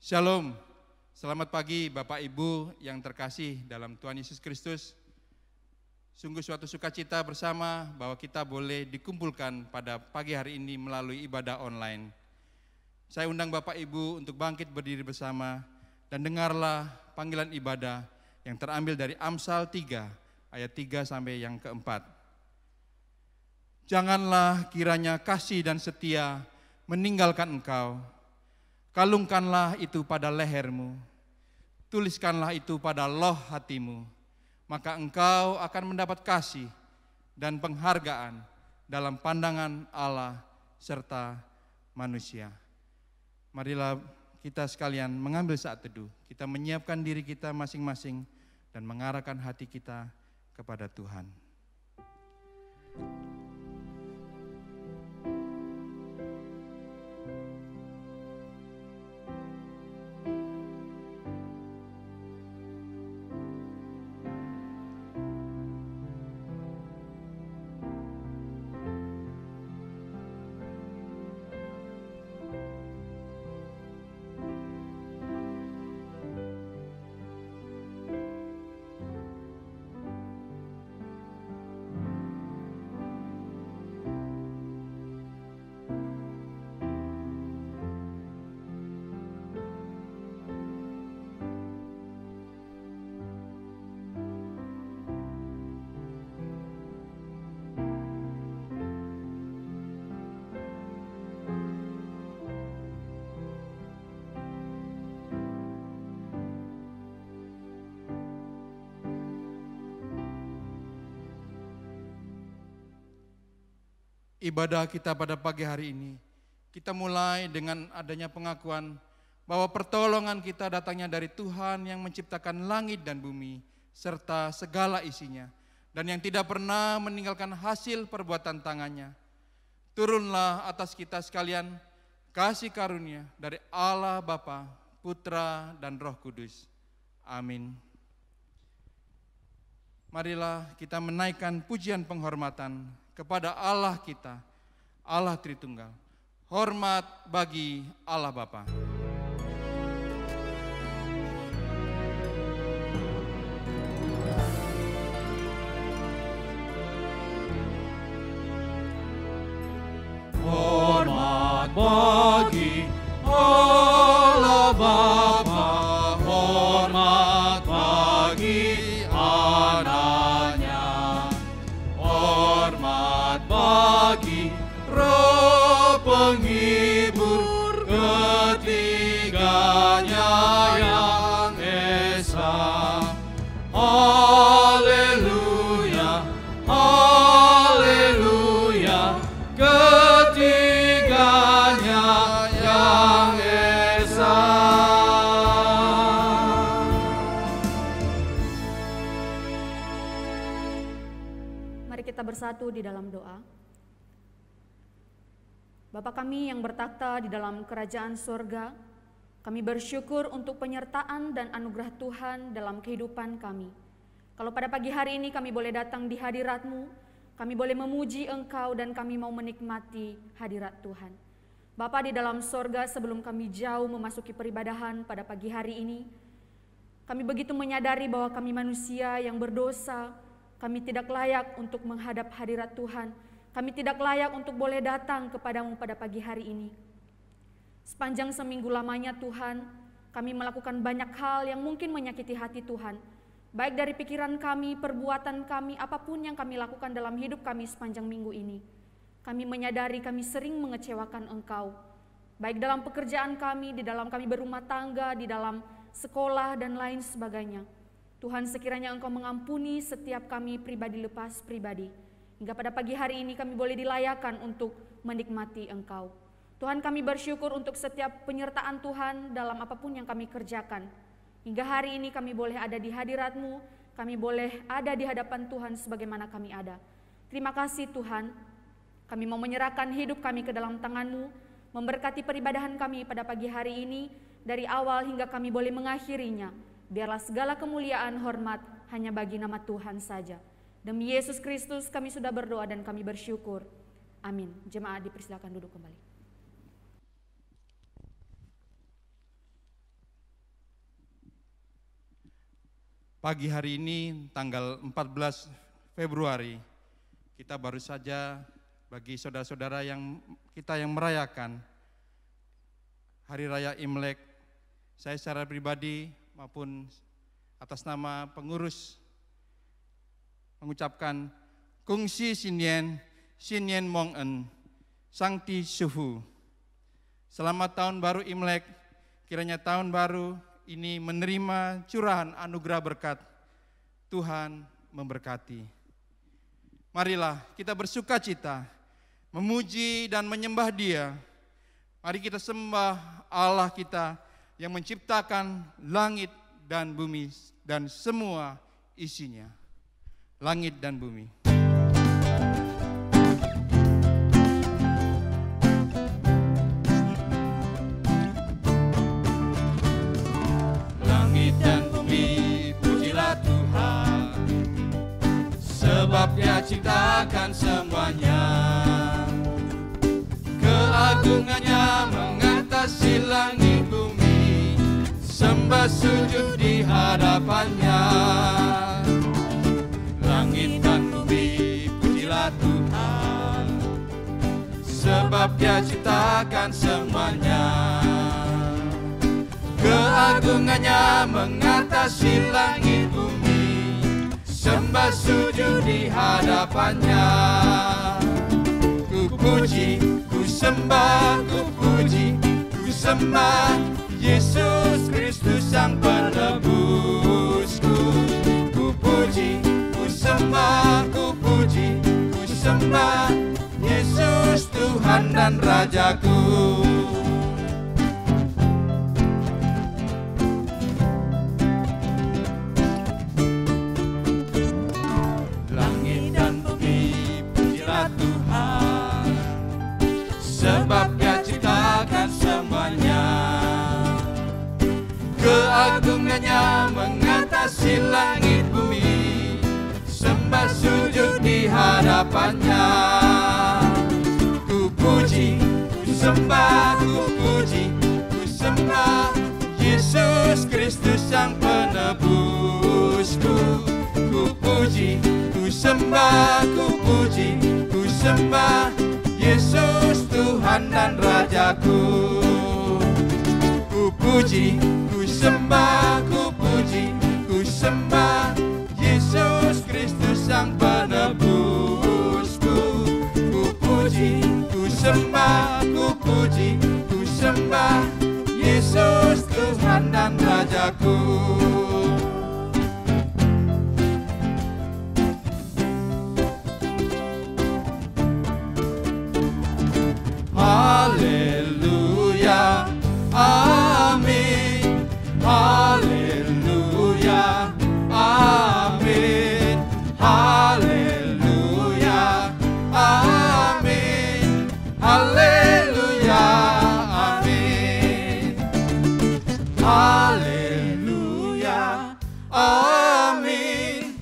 Shalom, selamat pagi Bapak Ibu yang terkasih dalam Tuhan Yesus Kristus. Sungguh suatu sukacita bersama bahwa kita boleh dikumpulkan pada pagi hari ini melalui ibadah online. Saya undang Bapak Ibu untuk bangkit berdiri bersama dan dengarlah panggilan ibadah yang terambil dari Amsal 3 ayat 3 sampai yang keempat. Janganlah kiranya kasih dan setia meninggalkan engkau. Kalungkanlah itu pada lehermu, tuliskanlah itu pada loh hatimu, maka engkau akan mendapat kasih dan penghargaan dalam pandangan Allah serta manusia. Marilah kita sekalian mengambil saat teduh, kita menyiapkan diri kita masing-masing dan mengarahkan hati kita kepada Tuhan. Ibadah kita pada pagi hari ini, kita mulai dengan adanya pengakuan bahwa pertolongan kita datangnya dari Tuhan yang menciptakan langit dan bumi, serta segala isinya, dan yang tidak pernah meninggalkan hasil perbuatan tangannya. Turunlah atas kita sekalian kasih karunia dari Allah Bapa, Putra, dan Roh Kudus. Amin. Marilah kita menaikkan pujian penghormatan kepada Allah kita, Allah Tritunggal. Hormat bagi Allah Bapa. Hormat bagi Allah Bapa, hormat bagi anaknya, hormat bagi Roh penghibur ketiganya yang esa. Haleluya, haleluya, ketiganya yang esa. Mari kita bersatu di dalam doa. Bapa kami yang bertakhta di dalam kerajaan surga, kami bersyukur untuk penyertaan dan anugerah Tuhan dalam kehidupan kami. Kalau pada pagi hari ini kami boleh datang di hadirat-Mu, kami boleh memuji Engkau dan kami mau menikmati hadirat Tuhan. Bapa di dalam surga, sebelum kami jauh memasuki peribadahan pada pagi hari ini, kami begitu menyadari bahwa kami manusia yang berdosa, kami tidak layak untuk menghadap hadirat Tuhan. Kami tidak layak untuk boleh datang kepadamu pada pagi hari ini. Sepanjang seminggu lamanya Tuhan, kami melakukan banyak hal yang mungkin menyakiti hati Tuhan. Baik dari pikiran kami, perbuatan kami, apapun yang kami lakukan dalam hidup kami sepanjang minggu ini. Kami menyadari kami sering mengecewakan Engkau. Baik dalam pekerjaan kami, di dalam kami berumah tangga, di dalam sekolah dan lain sebagainya. Tuhan, sekiranya Engkau mengampuni setiap kami pribadi lepas pribadi. Hingga pada pagi hari ini kami boleh dilayakan untuk menikmati Engkau. Tuhan, kami bersyukur untuk setiap penyertaan Tuhan dalam apapun yang kami kerjakan. Hingga hari ini kami boleh ada di hadirat-Mu, kami boleh ada di hadapan Tuhan sebagaimana kami ada. Terima kasih Tuhan, kami mau menyerahkan hidup kami ke dalam tangan-Mu, memberkati peribadahan kami pada pagi hari ini, dari awal hingga kami boleh mengakhirinya. Biarlah segala kemuliaan, hormat hanya bagi nama Tuhan saja. Demi Yesus Kristus kami sudah berdoa dan kami bersyukur. Amin. Jemaat dipersilakan duduk kembali. Pagi hari ini tanggal 14 Februari kita baru saja bagi saudara-saudara yang merayakan Hari Raya Imlek, saya secara pribadi maupun atas nama pengurus mengucapkan Kung Si Sinyen, Sinyen Mong En, Sangti Suhu. Selamat tahun baru Imlek, kiranya tahun baru ini menerima curahan anugerah berkat. Tuhan memberkati. Marilah kita bersuka cita, memuji dan menyembah Dia. Mari kita sembah Allah kita yang menciptakan langit dan bumi dan semua isinya. Langit dan bumi. Sebab Dia ciptakan semuanya, keagungannya mengatasi langit bumi, sembah sujud di hadapannya. Langit dan bumi pujilah Tuhan, sebab Dia ciptakan semuanya, keagungannya mengatasi langit bumi, sembah sujud di hadapannya. Ku puji, ku sembah, ku puji, ku sembah Yesus Kristus Sang Penebusku. Ku puji, ku sembah, ku puji, ku sembah Yesus Tuhan dan Rajaku. Sebab Dia ciptakan semuanya, keagungannya mengatasi langit bumi, sembah sujud di hadapannya. Ku puji, ku sembah, ku puji, ku sembah Yesus Kristus Sang Penebusku. Ku puji, ku sembah, ku puji, ku sembah Yesus Tuhan dan Rajaku. Ku puji, ku sembah, ku puji, ku sembah Yesus Kristus Sang Penebusku. Ku puji, ku sembah, ku puji, ku sembah Yesus Tuhan dan Rajaku. Haleluya, amin. Haleluya, amin. Haleluya, amin. Haleluya, amin. Haleluya, amin.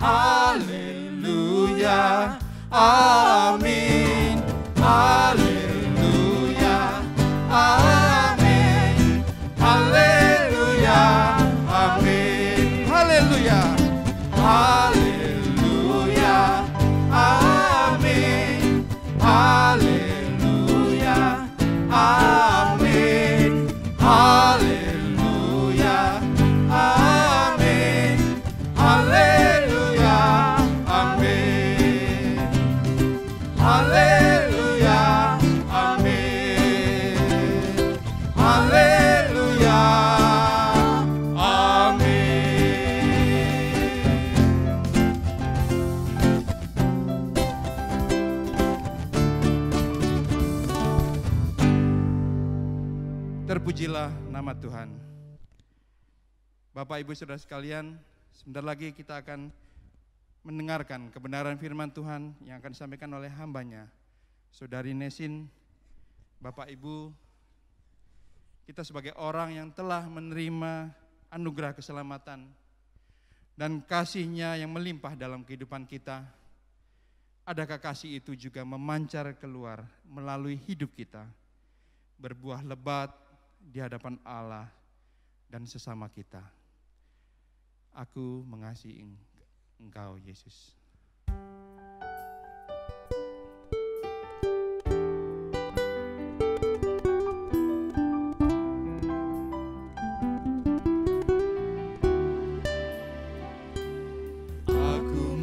Haleluya, amin. Haleluya, amin. Haleluya, amin. Haleluya, haleluya, amin. Haleluya, amin. Haleluya, amin. Haleluya, amin. Haleluya, amin. Haleluya, amin. Terpujilah nama Tuhan. Bapak Ibu Saudara sekalian, sebentar lagi kita akan mendengarkan kebenaran firman Tuhan yang akan disampaikan oleh hambanya, Saudari Nesin. Bapak Ibu, kita sebagai orang yang telah menerima anugerah keselamatan dan kasih-Nya yang melimpah dalam kehidupan kita, adakah kasih itu juga memancar keluar melalui hidup kita, berbuah lebat di hadapan Allah dan sesama kita? Aku mengasihi Engkau, Yesus. Aku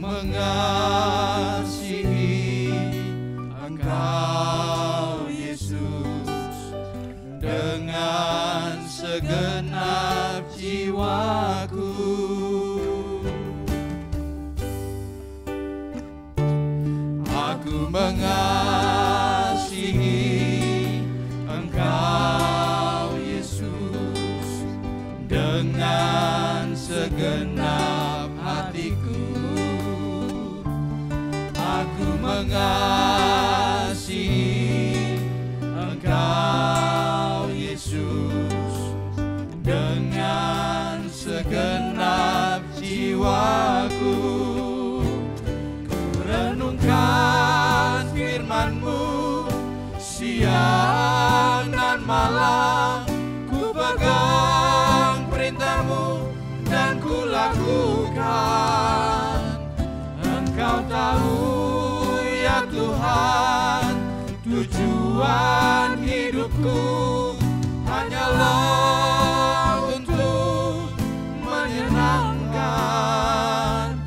mengasihi Engkau, Yesus, dengan segenap jiwaku. Aku mengasihi Engkau, Yesus, dengan segenap hatiku. Aku mengasihi Engkau, Yesus, dengan segenap jiwaku. Ku renungkan firman-Mu siang dan malam, ku pegang perintah-Mu dan ku lakukan. Engkau tahu ya Tuhan, tujuan hidupku hanyalah untuk menyenangkan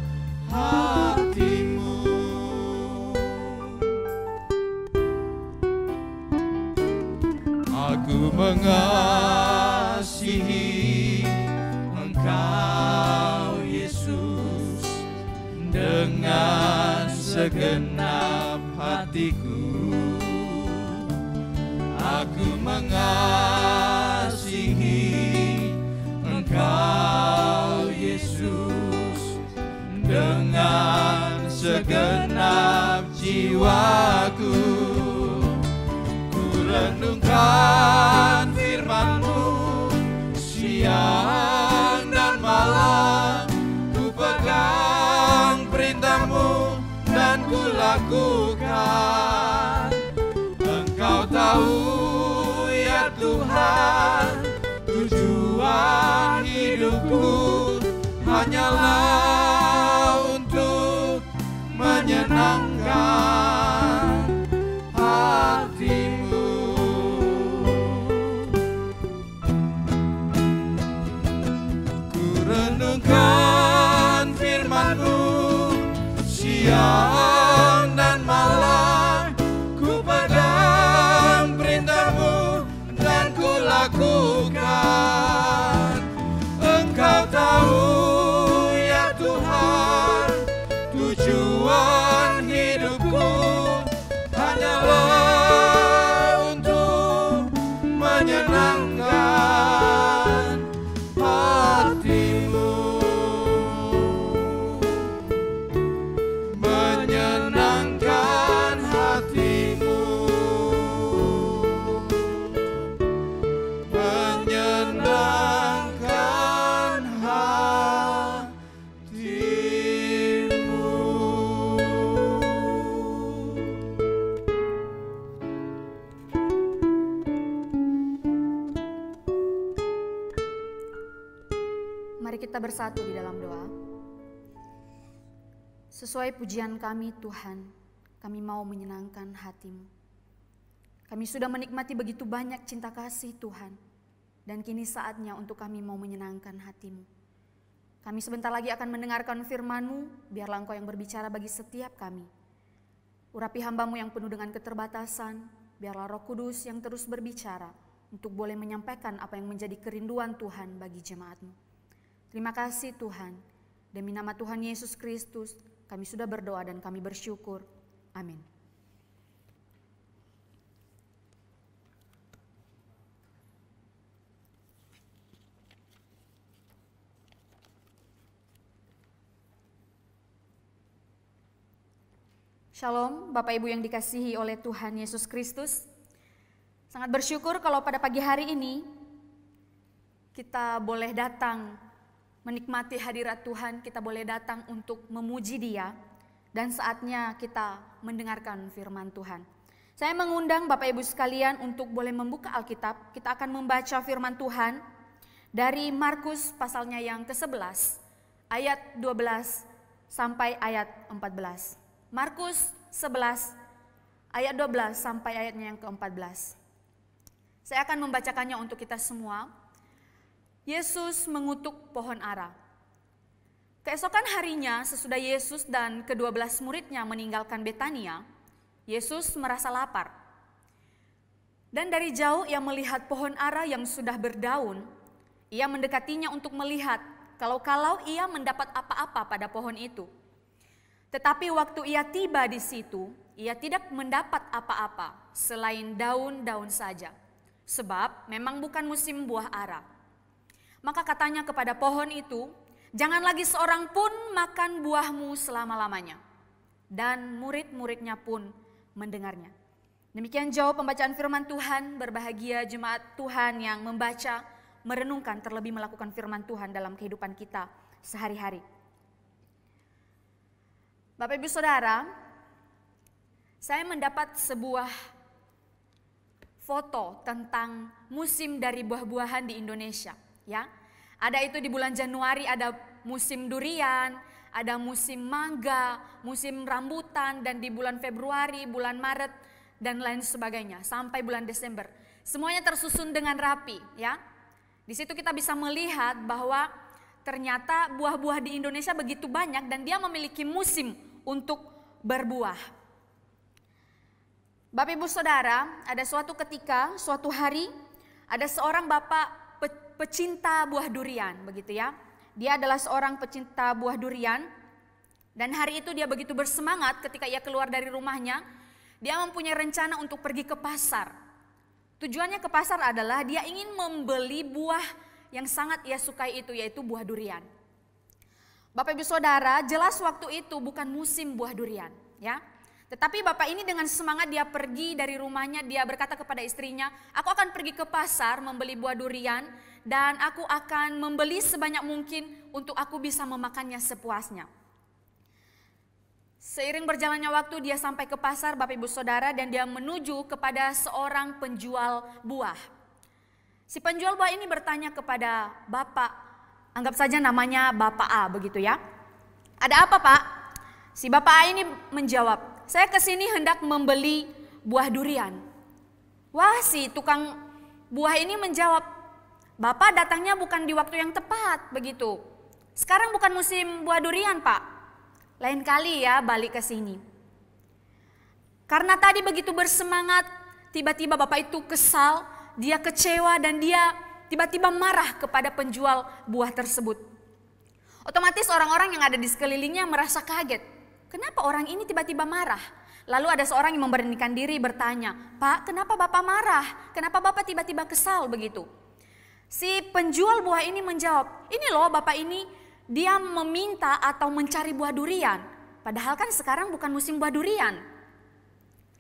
hati-Mu. Aku mengasihi Engkau, Yesus, dengan segenap hatiku. Aku mengasihi Engkau, Yesus, dengan segenap jiwaku. Ku renungkan firman-Mu siang dan malam, ku pegang perintah-Mu dan ku lakukan. Engkau tahu ya Tuhan, tujuan hidupku hanyalah untuk menyenangkan hati-Mu. Ku renungkan firman-Mu siang dan malam, ku pegang perintah-Mu dan ku lakukan. Engkau tahu ya Tuhan, tujuan hidupku hanyalah untuk menyenangkan hati-Mu. Menyenangkan hati-Mu, menyenangkan hati-Mu. Mari kita bersatu di dalam doa. Sesuai pujian kami Tuhan, kami mau menyenangkan hati-Mu. Kami sudah menikmati begitu banyak cinta kasih Tuhan, dan kini saatnya untuk kami mau menyenangkan hati-Mu. Kami sebentar lagi akan mendengarkan firman-Mu, biarlah Engkau yang berbicara bagi setiap kami. Urapi hamba-Mu yang penuh dengan keterbatasan, biarlah Roh Kudus yang terus berbicara untuk boleh menyampaikan apa yang menjadi kerinduan Tuhan bagi jemaat-Mu. Terima kasih Tuhan, demi nama Tuhan Yesus Kristus, kami sudah berdoa dan kami bersyukur. Amin. Shalom, Bapak Ibu yang dikasihi oleh Tuhan Yesus Kristus. Sangat bersyukur kalau pada pagi hari ini kita boleh datang menikmati hadirat Tuhan, kita boleh datang untuk memuji Dia, dan saatnya kita mendengarkan firman Tuhan. Saya mengundang Bapak Ibu sekalian untuk boleh membuka Alkitab. Kita akan membaca firman Tuhan dari Markus pasalnya yang ke-11, ayat 12 sampai ayat 14. Markus 11, ayat 12 sampai ayatnya yang ke-14. Saya akan membacakannya untuk kita semua. Yesus mengutuk pohon ara. Keesokan harinya sesudah Yesus dan ke-12 muridnya meninggalkan Betania, Yesus merasa lapar. Dan dari jauh ia melihat pohon ara yang sudah berdaun. Ia mendekatinya untuk melihat kalau ia mendapat apa-apa pada pohon itu. Tetapi waktu ia tiba di situ, ia tidak mendapat apa-apa selain daun-daun saja. Sebab memang bukan musim buah ara. Maka katanya kepada pohon itu, "Jangan lagi seorang pun makan buahmu selama-lamanya." Dan murid-muridnya pun mendengarnya. Demikian jauh pembacaan firman Tuhan. Berbahagia jemaat Tuhan yang membaca, merenungkan, terlebih melakukan firman Tuhan dalam kehidupan kita sehari-hari. Bapak Ibu Saudara, saya mendapat sebuah foto tentang musim dari buah-buahan di Indonesia. Ya, ada itu di bulan Januari ada musim durian, ada musim mangga, musim rambutan, dan di bulan Februari, bulan Maret, dan lain sebagainya, sampai bulan Desember. Semuanya tersusun dengan rapi, ya. Di situ kita bisa melihat bahwa ternyata buah-buah di Indonesia begitu banyak dan dia memiliki musim untuk berbuah. Bapak Ibu Saudara, ada suatu ketika, suatu hari, ada seorang bapak pecinta buah durian, begitu ya. Dia adalah seorang pecinta buah durian, dan hari itu dia begitu bersemangat ketika ia keluar dari rumahnya. Dia mempunyai rencana untuk pergi ke pasar. Tujuannya ke pasar adalah dia ingin membeli buah yang sangat ia sukai itu, yaitu buah durian. Bapak Ibu Saudara, jelas waktu itu bukan musim buah durian, ya. Tetapi bapak ini dengan semangat dia pergi dari rumahnya, dia berkata kepada istrinya, "Aku akan pergi ke pasar membeli buah durian dan aku akan membeli sebanyak mungkin untuk aku bisa memakannya sepuasnya." Seiring berjalannya waktu dia sampai ke pasar, Bapak Ibu Saudara, dan dia menuju kepada seorang penjual buah. Si penjual buah ini bertanya kepada bapak, anggap saja namanya Bapak A, begitu ya. "Ada apa, Pak?" Si Bapak A ini menjawab, "Saya kesini hendak membeli buah durian." Wah, si tukang buah ini menjawab, "Bapak datangnya bukan di waktu yang tepat, begitu. Sekarang bukan musim buah durian, Pak. Lain kali ya balik ke sini." Karena tadi begitu bersemangat, tiba-tiba bapak itu kesal, dia kecewa, dan dia tiba-tiba marah kepada penjual buah tersebut. Otomatis orang-orang yang ada di sekelilingnya merasa kaget. Kenapa orang ini tiba-tiba marah? Lalu ada seorang yang memberanikan diri bertanya, "Pak, kenapa Bapak marah? Kenapa Bapak tiba-tiba kesal begitu?" Si penjual buah ini menjawab, "Ini loh Bapak ini, dia meminta atau mencari buah durian. Padahal kan sekarang bukan musim buah durian."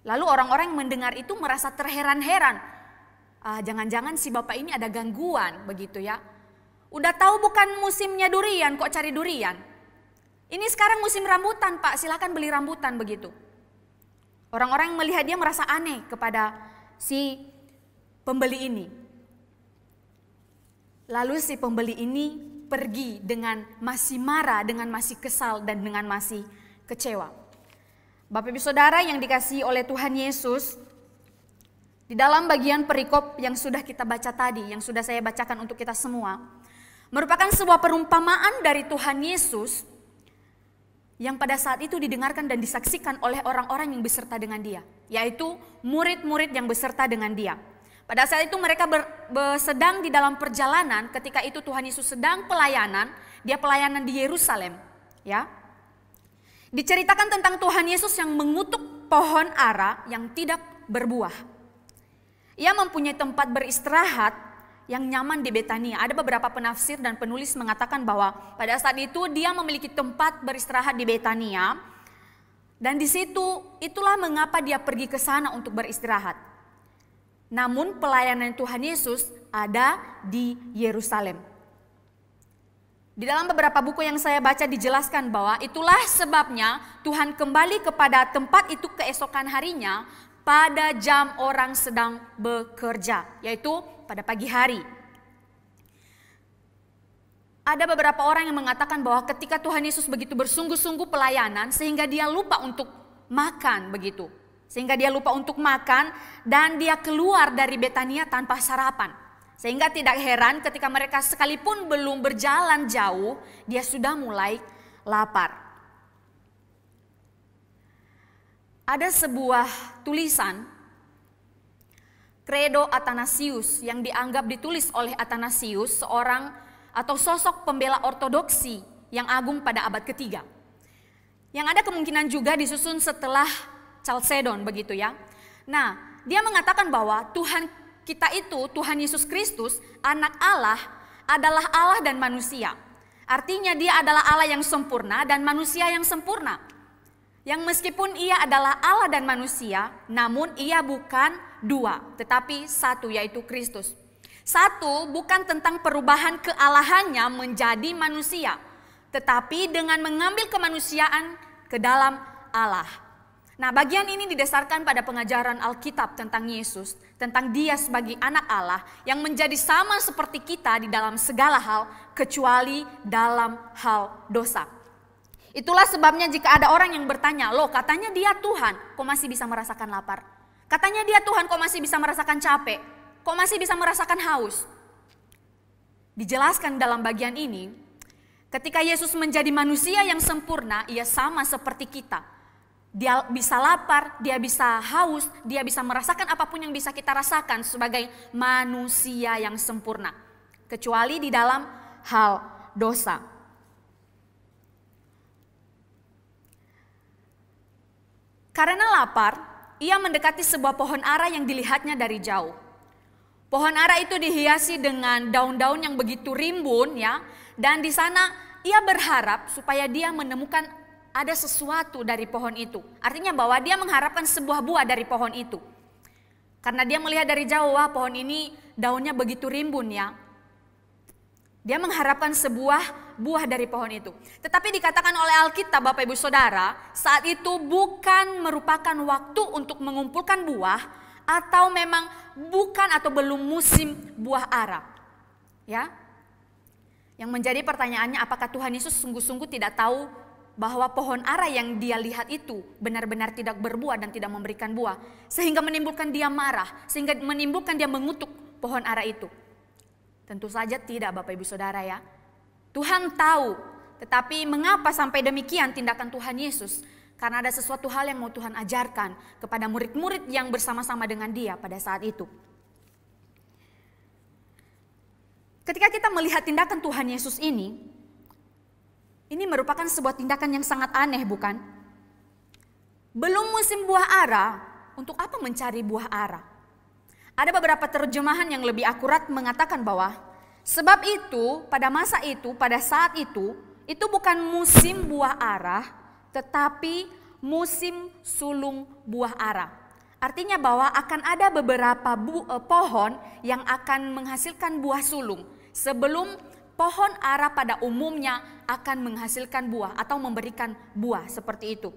Lalu orang-orang yang mendengar itu merasa terheran-heran. Jangan-jangan si Bapak ini ada gangguan begitu ya. Udah tahu bukan musimnya durian, kok cari durian? Ini sekarang musim rambutan, Pak, silakan beli rambutan begitu. Orang-orang yang melihat dia merasa aneh kepada si pembeli ini. Lalu si pembeli ini pergi dengan masih marah, dengan masih kesal, dan dengan masih kecewa. Bapak Ibu Saudara yang dikasihi oleh Tuhan Yesus, di dalam bagian perikop yang sudah kita baca tadi, yang sudah saya bacakan untuk kita semua, merupakan sebuah perumpamaan dari Tuhan Yesus yang pada saat itu didengarkan dan disaksikan oleh orang-orang yang beserta dengan dia, yaitu murid-murid yang beserta dengan dia. Pada saat itu mereka sedang di dalam perjalanan, ketika itu Tuhan Yesus sedang pelayanan, dia pelayanan di Yerusalem, ya. Diceritakan tentang Tuhan Yesus yang mengutuk pohon ara yang tidak berbuah. Ia mempunyai tempat beristirahat yang nyaman di Betania. Ada beberapa penafsir dan penulis mengatakan bahwa pada saat itu dia memiliki tempat beristirahat di Betania, dan di situ itulah mengapa dia pergi ke sana untuk beristirahat. Namun pelayanan Tuhan Yesus ada di Yerusalem. Di dalam beberapa buku yang saya baca dijelaskan bahwa itulah sebabnya Tuhan kembali kepada tempat itu keesokan harinya pada jam orang sedang bekerja, yaitu pada pagi hari. Ada beberapa orang yang mengatakan bahwa ketika Tuhan Yesus begitu bersungguh-sungguh pelayanan sehingga dia lupa untuk makan begitu. Sehingga dia lupa untuk makan dan dia keluar dari Betania tanpa sarapan. Sehingga tidak heran ketika mereka sekalipun belum berjalan jauh, dia sudah mulai lapar. Ada sebuah tulisan, Credo Athanasius, yang dianggap ditulis oleh Athanasius, seorang atau sosok pembela ortodoksi yang agung pada abad ketiga. Yang ada kemungkinan juga disusun setelah Chalcedon begitu ya. Nah, dia mengatakan bahwa Tuhan kita itu, Tuhan Yesus Kristus, anak Allah, adalah Allah dan manusia. Artinya dia adalah Allah yang sempurna dan manusia yang sempurna. Yang meskipun ia adalah Allah dan manusia, namun ia bukan dua, tetapi satu, yaitu Kristus. Satu bukan tentang perubahan kealahannya menjadi manusia, tetapi dengan mengambil kemanusiaan ke dalam Allah. Nah, bagian ini didasarkan pada pengajaran Alkitab tentang Yesus, tentang dia sebagai anak Allah yang menjadi sama seperti kita di dalam segala hal kecuali dalam hal dosa. Itulah sebabnya jika ada orang yang bertanya, loh katanya dia Tuhan, kok masih bisa merasakan lapar? Katanya dia Tuhan, kok masih bisa merasakan capek? Kok masih bisa merasakan haus? Dijelaskan dalam bagian ini, ketika Yesus menjadi manusia yang sempurna, ia sama seperti kita. Dia bisa lapar, dia bisa haus, dia bisa merasakan apapun yang bisa kita rasakan sebagai manusia yang sempurna. Kecuali di dalam hal dosa. Karena lapar, ia mendekati sebuah pohon ara yang dilihatnya dari jauh. Pohon ara itu dihiasi dengan daun-daun yang begitu rimbun ya. Dan di sana ia berharap supaya dia menemukan ada sesuatu dari pohon itu. Artinya bahwa dia mengharapkan sebuah buah dari pohon itu. Karena dia melihat dari jauh, wah pohon ini daunnya begitu rimbun ya. Dia mengharapkan sebuah buah dari pohon itu. Tetapi dikatakan oleh Alkitab Bapak Ibu Saudara, saat itu bukan merupakan waktu untuk mengumpulkan buah, atau memang bukan atau belum musim buah ara. Ya. Yang menjadi pertanyaannya, apakah Tuhan Yesus sungguh-sungguh tidak tahu bahwa pohon ara yang dia lihat itu benar-benar tidak berbuah dan tidak memberikan buah, sehingga menimbulkan dia marah, sehingga menimbulkan dia mengutuk pohon ara itu? Tentu saja tidak Bapak Ibu Saudara ya. Tuhan tahu, tetapi mengapa sampai demikian tindakan Tuhan Yesus? Karena ada sesuatu hal yang mau Tuhan ajarkan kepada murid-murid yang bersama-sama dengan dia pada saat itu. Ketika kita melihat tindakan Tuhan Yesus ini merupakan sebuah tindakan yang sangat aneh, bukan? Belum musim buah ara, untuk apa mencari buah ara? Ada beberapa terjemahan yang lebih akurat mengatakan bahwa sebab itu, pada masa itu, pada saat itu bukan musim buah ara, tetapi musim sulung buah ara. Artinya bahwa akan ada beberapa pohon yang akan menghasilkan buah sulung sebelum pohon ara pada umumnya akan menghasilkan buah atau memberikan buah seperti itu.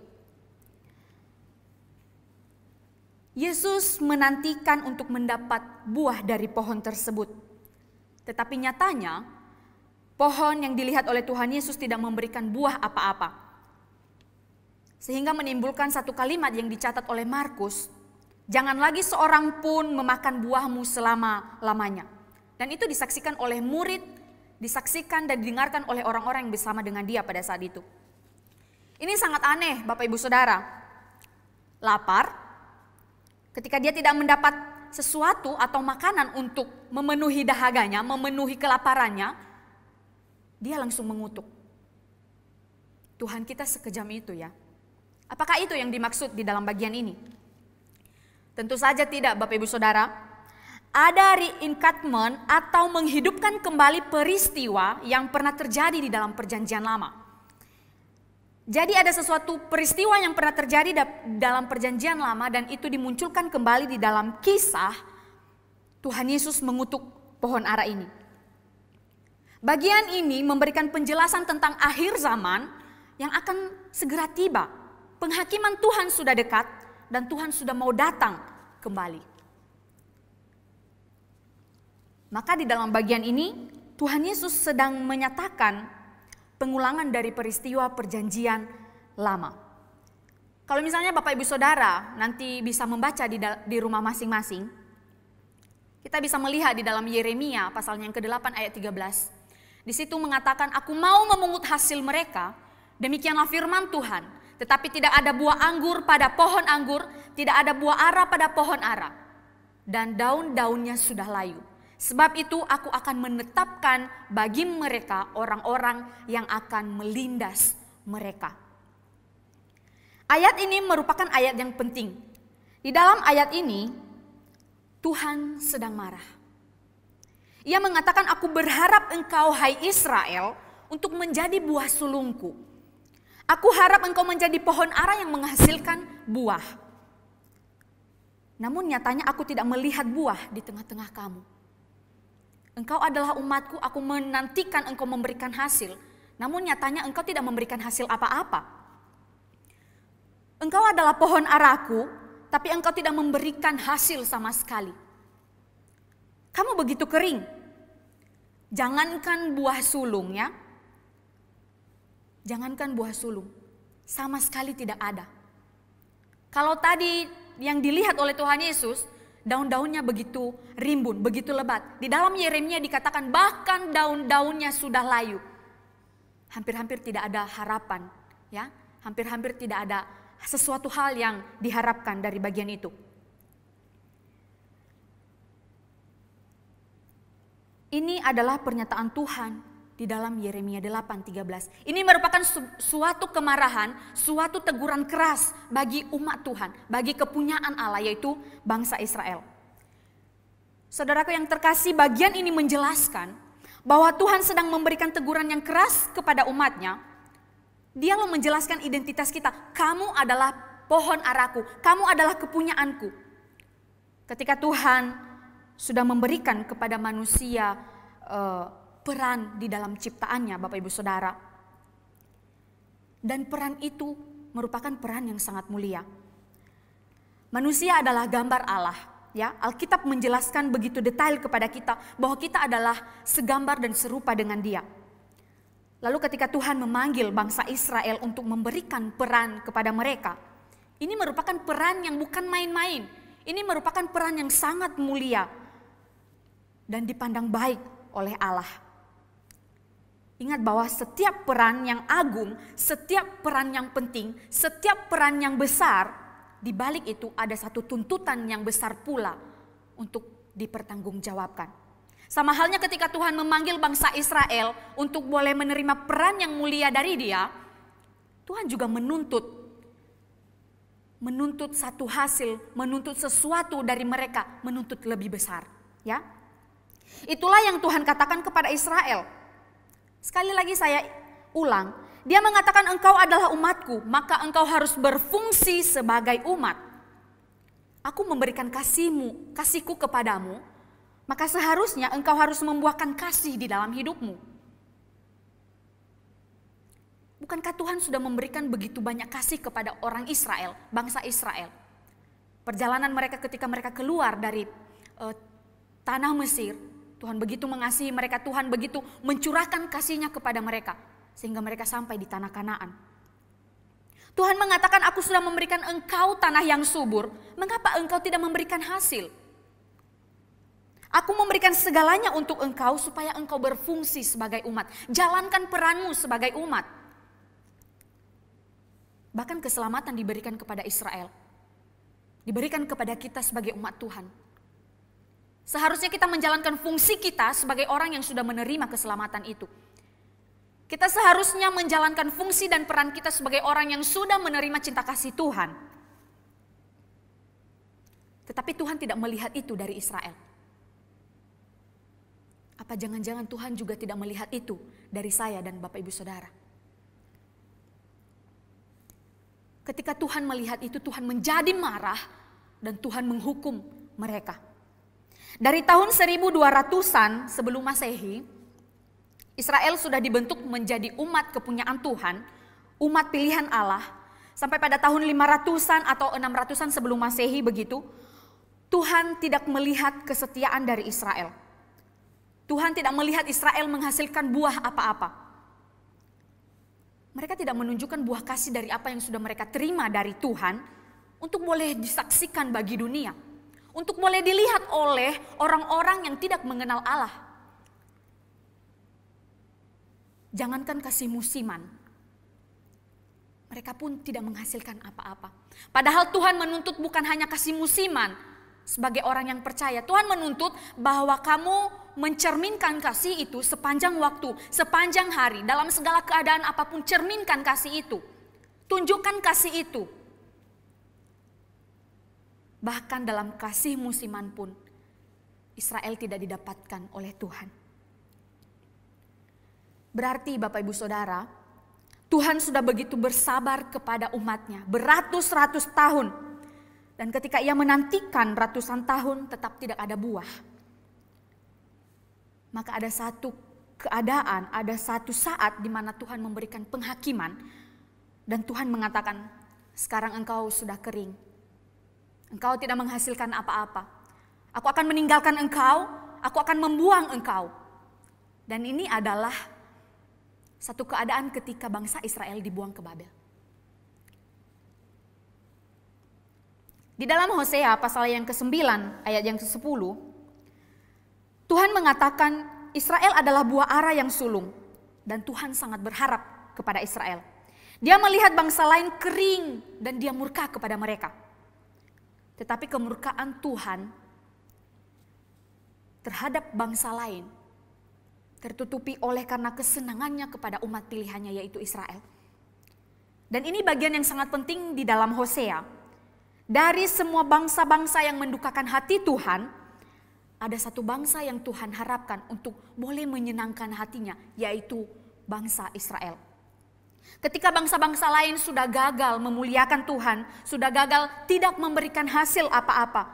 Yesus menantikan untuk mendapat buah dari pohon tersebut. Tetapi nyatanya pohon yang dilihat oleh Tuhan Yesus tidak memberikan buah apa-apa. Sehingga menimbulkan satu kalimat yang dicatat oleh Markus, jangan lagi seorang pun memakan buahmu selama-lamanya. Dan itu disaksikan oleh murid, disaksikan dan didengarkan oleh orang-orang yang bersama dengan dia pada saat itu. Ini sangat aneh Bapak Ibu Saudara. Lapar, ketika dia tidak mendapat sesuatu atau makanan untuk memenuhi dahaganya, memenuhi kelaparannya, dia langsung mengutuk. Tuhan kita sekejam itu ya. Apakah itu yang dimaksud di dalam bagian ini? Tentu saja tidak Bapak Ibu Saudara. Ada reincarnation atau menghidupkan kembali peristiwa yang pernah terjadi di dalam perjanjian lama. Jadi ada sesuatu peristiwa yang pernah terjadi dalam perjanjian lama dan itu dimunculkan kembali di dalam kisah Tuhan Yesus mengutuk pohon ara ini. Bagian ini memberikan penjelasan tentang akhir zaman yang akan segera tiba. Penghakiman Tuhan sudah dekat dan Tuhan sudah mau datang kembali. Maka di dalam bagian ini Tuhan Yesus sedang menyatakan pengulangan dari peristiwa perjanjian lama. Kalau misalnya Bapak Ibu Saudara nanti bisa membaca di rumah masing-masing, kita bisa melihat di dalam Yeremia pasalnya yang ke-8 ayat 13. Di situ mengatakan, aku mau memungut hasil mereka, demikianlah firman Tuhan. Tetapi tidak ada buah anggur pada pohon anggur, tidak ada buah ara pada pohon ara. Dan daun-daunnya sudah layu. Sebab itu aku akan menetapkan bagi mereka orang-orang yang akan melindas mereka. Ayat ini merupakan ayat yang penting. Di dalam ayat ini, Tuhan sedang marah. Ia mengatakan, aku berharap engkau, hai Israel, untuk menjadi buah sulungku. Aku harap engkau menjadi pohon ara yang menghasilkan buah. Namun nyatanya aku tidak melihat buah di tengah-tengah kamu. Engkau adalah umatku, aku menantikan engkau memberikan hasil. Namun nyatanya engkau tidak memberikan hasil apa-apa. Engkau adalah pohon araku, tapi engkau tidak memberikan hasil sama sekali. Kamu begitu kering. Jangankan buah sulungnya, jangankan buah sulung, sama sekali tidak ada. Kalau tadi yang dilihat oleh Tuhan Yesus, daun-daunnya begitu rimbun, begitu lebat. Di dalam Yeremia dikatakan bahkan daun-daunnya sudah layu. Hampir-hampir tidak ada harapan, ya. Hampir-hampir tidak ada sesuatu hal yang diharapkan dari bagian itu. Ini adalah pernyataan Tuhan di dalam Yeremia 8:13. Ini merupakan suatu kemarahan, suatu teguran keras bagi umat Tuhan, bagi kepunyaan Allah yaitu bangsa Israel. Saudaraku yang terkasih, bagian ini menjelaskan bahwa Tuhan sedang memberikan teguran yang keras kepada umatnya. Dia mau menjelaskan identitas kita. Kamu adalah pohon araku, kamu adalah kepunyaanku. Ketika Tuhan sudah memberikan kepada manusia peran di dalam ciptaannya, Bapak Ibu Saudara. Dan peran itu merupakan peran yang sangat mulia. Manusia adalah gambar Allah. Ya, Alkitab menjelaskan begitu detail kepada kita bahwa kita adalah segambar dan serupa dengan Dia. Lalu ketika Tuhan memanggil bangsa Israel untuk memberikan peran kepada mereka, ini merupakan peran yang bukan main-main. Ini merupakan peran yang sangat mulia dan dipandang baik oleh Allah. Ingat bahwa setiap peran yang agung, setiap peran yang penting, setiap peran yang besar, di balik itu ada satu tuntutan yang besar pula untuk dipertanggungjawabkan. Sama halnya ketika Tuhan memanggil bangsa Israel untuk boleh menerima peran yang mulia dari Dia, Tuhan juga menuntut satu hasil, menuntut sesuatu dari mereka, menuntut lebih besar, ya. Itulah yang Tuhan katakan kepada Israel. Sekali lagi saya ulang, Dia mengatakan engkau adalah umatku, maka engkau harus berfungsi sebagai umat. Aku memberikan kasihku kepadamu, maka seharusnya engkau harus membuahkan kasih di dalam hidupmu. Bukankah Tuhan sudah memberikan begitu banyak kasih kepada orang Israel, bangsa Israel? Perjalanan mereka ketika mereka keluar dari tanah Mesir, Tuhan begitu mengasihi mereka, Tuhan begitu mencurahkan kasih-Nya kepada mereka, sehingga mereka sampai di tanah Kanaan. Tuhan mengatakan, aku sudah memberikan engkau tanah yang subur, mengapa engkau tidak memberikan hasil? Aku memberikan segalanya untuk engkau supaya engkau berfungsi sebagai umat. Jalankan peranmu sebagai umat. Bahkan keselamatan diberikan kepada Israel. Diberikan kepada kita sebagai umat Tuhan. Seharusnya kita menjalankan fungsi kita sebagai orang yang sudah menerima keselamatan itu. Kita seharusnya menjalankan fungsi dan peran kita sebagai orang yang sudah menerima cinta kasih Tuhan. Tetapi Tuhan tidak melihat itu dari Israel. Apa jangan-jangan Tuhan juga tidak melihat itu dari saya dan Bapak Ibu Saudara? Ketika Tuhan melihat itu, Tuhan menjadi marah dan Tuhan menghukum mereka. Dari tahun 1200-an sebelum Masehi, Israel sudah dibentuk menjadi umat kepunyaan Tuhan, umat pilihan Allah, sampai pada tahun 500-an atau 600-an sebelum Masehi begitu, Tuhan tidak melihat kesetiaan dari Israel. Tuhan tidak melihat Israel menghasilkan buah apa-apa. Mereka tidak menunjukkan buah kasih dari apa yang sudah mereka terima dari Tuhan untuk boleh disaksikan bagi dunia, untuk boleh dilihat oleh orang-orang yang tidak mengenal Allah. Jangankan kasih musiman, mereka pun tidak menghasilkan apa-apa. Padahal Tuhan menuntut bukan hanya kasih musiman sebagai orang yang percaya. Tuhan menuntut bahwa kamu mencerminkan kasih itu sepanjang waktu, sepanjang hari, dalam segala keadaan apapun, cerminkan kasih itu. Tunjukkan kasih itu. Bahkan dalam kasih musiman pun, Israel tidak didapatkan oleh Tuhan. Berarti Bapak Ibu Saudara, Tuhan sudah begitu bersabar kepada umatnya, beratus-ratus tahun. Dan ketika ia menantikan ratusan tahun tetap tidak ada buah. Maka ada satu keadaan, ada satu saat di mana Tuhan memberikan penghakiman. Dan Tuhan mengatakan, sekarang engkau sudah kering. Engkau tidak menghasilkan apa-apa. Aku akan meninggalkan engkau, aku akan membuang engkau. Dan ini adalah satu keadaan ketika bangsa Israel dibuang ke Babel. Di dalam Hosea pasal yang ke-9 ayat yang ke-10, Tuhan mengatakan Israel adalah buah ara yang sulung. Dan Tuhan sangat berharap kepada Israel. Dia melihat bangsa lain kering dan dia murka kepada mereka. Tetapi kemurkaan Tuhan terhadap bangsa lain tertutupi oleh karena kesenangannya kepada umat pilihannya, yaitu Israel. Dan ini bagian yang sangat penting di dalam Hosea. Dari semua bangsa-bangsa yang mendukakan hati Tuhan, ada satu bangsa yang Tuhan harapkan untuk boleh menyenangkan hatinya, yaitu bangsa Israel. Ketika bangsa-bangsa lain sudah gagal memuliakan Tuhan, sudah gagal tidak memberikan hasil apa-apa,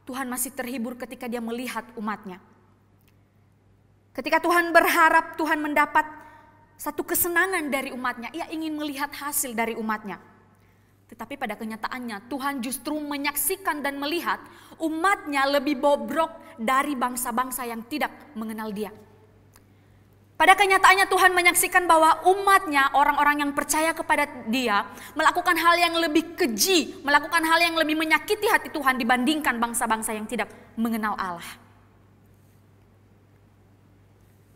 Tuhan masih terhibur ketika dia melihat umatnya. Ketika Tuhan berharap Tuhan mendapat satu kesenangan dari umatnya, ia ingin melihat hasil dari umatnya. Tetapi pada kenyataannya Tuhan justru menyaksikan dan melihat umatnya lebih bobrok dari bangsa-bangsa yang tidak mengenal dia. Pada kenyataannya Tuhan menyaksikan bahwa umatnya, orang-orang yang percaya kepada dia, melakukan hal yang lebih keji, melakukan hal yang lebih menyakiti hati Tuhan dibandingkan bangsa-bangsa yang tidak mengenal Allah.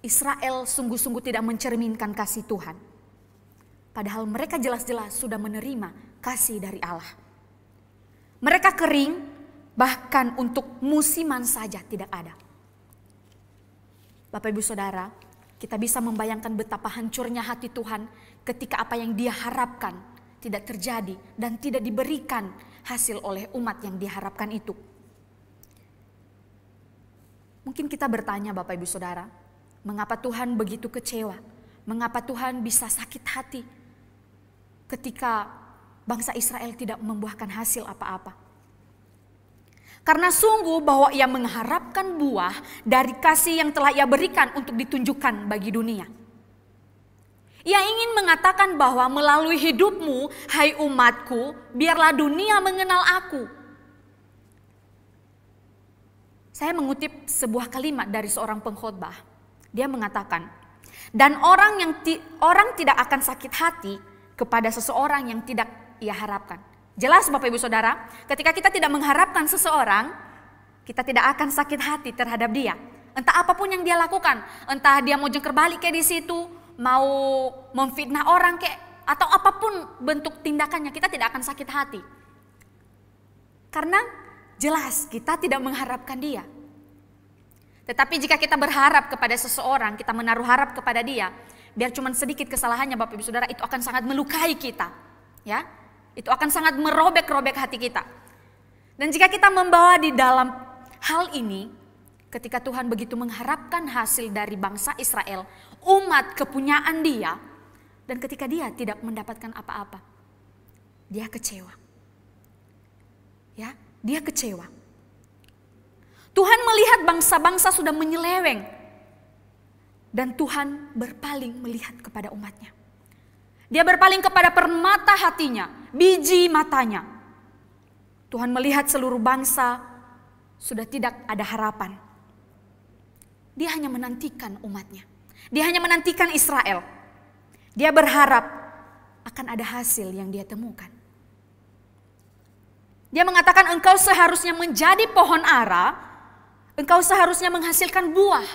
Israel sungguh-sungguh tidak mencerminkan kasih Tuhan. Padahal mereka jelas-jelas sudah menerima kasih dari Allah. Mereka kering, bahkan untuk musiman saja tidak ada. Bapak Ibu Saudara, kita bisa membayangkan betapa hancurnya hati Tuhan ketika apa yang dia harapkan tidak terjadi dan tidak diberikan hasil oleh umat yang diharapkan itu. Mungkin kita bertanya Bapak Ibu Saudara, mengapa Tuhan begitu kecewa? Mengapa Tuhan bisa sakit hati ketika bangsa Israel tidak membuahkan hasil apa-apa? Karena sungguh bahwa ia mengharapkan buah dari kasih yang telah ia berikan untuk ditunjukkan bagi dunia. Ia ingin mengatakan bahwa melalui hidupmu, hai umatku, biarlah dunia mengenal aku. Saya mengutip sebuah kalimat dari seorang pengkhotbah. Dia mengatakan, dan orang tidak akan sakit hati kepada seseorang yang tidak ia harapkan. Jelas Bapak Ibu Saudara, ketika kita tidak mengharapkan seseorang, kita tidak akan sakit hati terhadap dia. Entah apapun yang dia lakukan, entah dia mau jengker balik kayak di situ, mau memfitnah orang kayak, atau apapun bentuk tindakannya, kita tidak akan sakit hati. Karena jelas kita tidak mengharapkan dia. Tetapi jika kita berharap kepada seseorang, kita menaruh harap kepada dia, biar cuma sedikit kesalahannya Bapak Ibu Saudara, itu akan sangat melukai kita. Ya, itu akan sangat merobek-robek hati kita. Dan jika kita membawa di dalam hal ini, ketika Tuhan begitu mengharapkan hasil dari bangsa Israel, umat kepunyaan dia, dan ketika dia tidak mendapatkan apa-apa, dia kecewa. Ya, dia kecewa. Tuhan melihat bangsa-bangsa sudah menyeleweng. Dan Tuhan berpaling melihat kepada umatnya. Dia berpaling kepada permata hatinya, biji matanya. Tuhan melihat seluruh bangsa sudah tidak ada harapan. Dia hanya menantikan umatnya. Dia hanya menantikan Israel. Dia berharap akan ada hasil yang dia temukan. Dia mengatakan engkau seharusnya menjadi pohon ara, engkau seharusnya menghasilkan buah.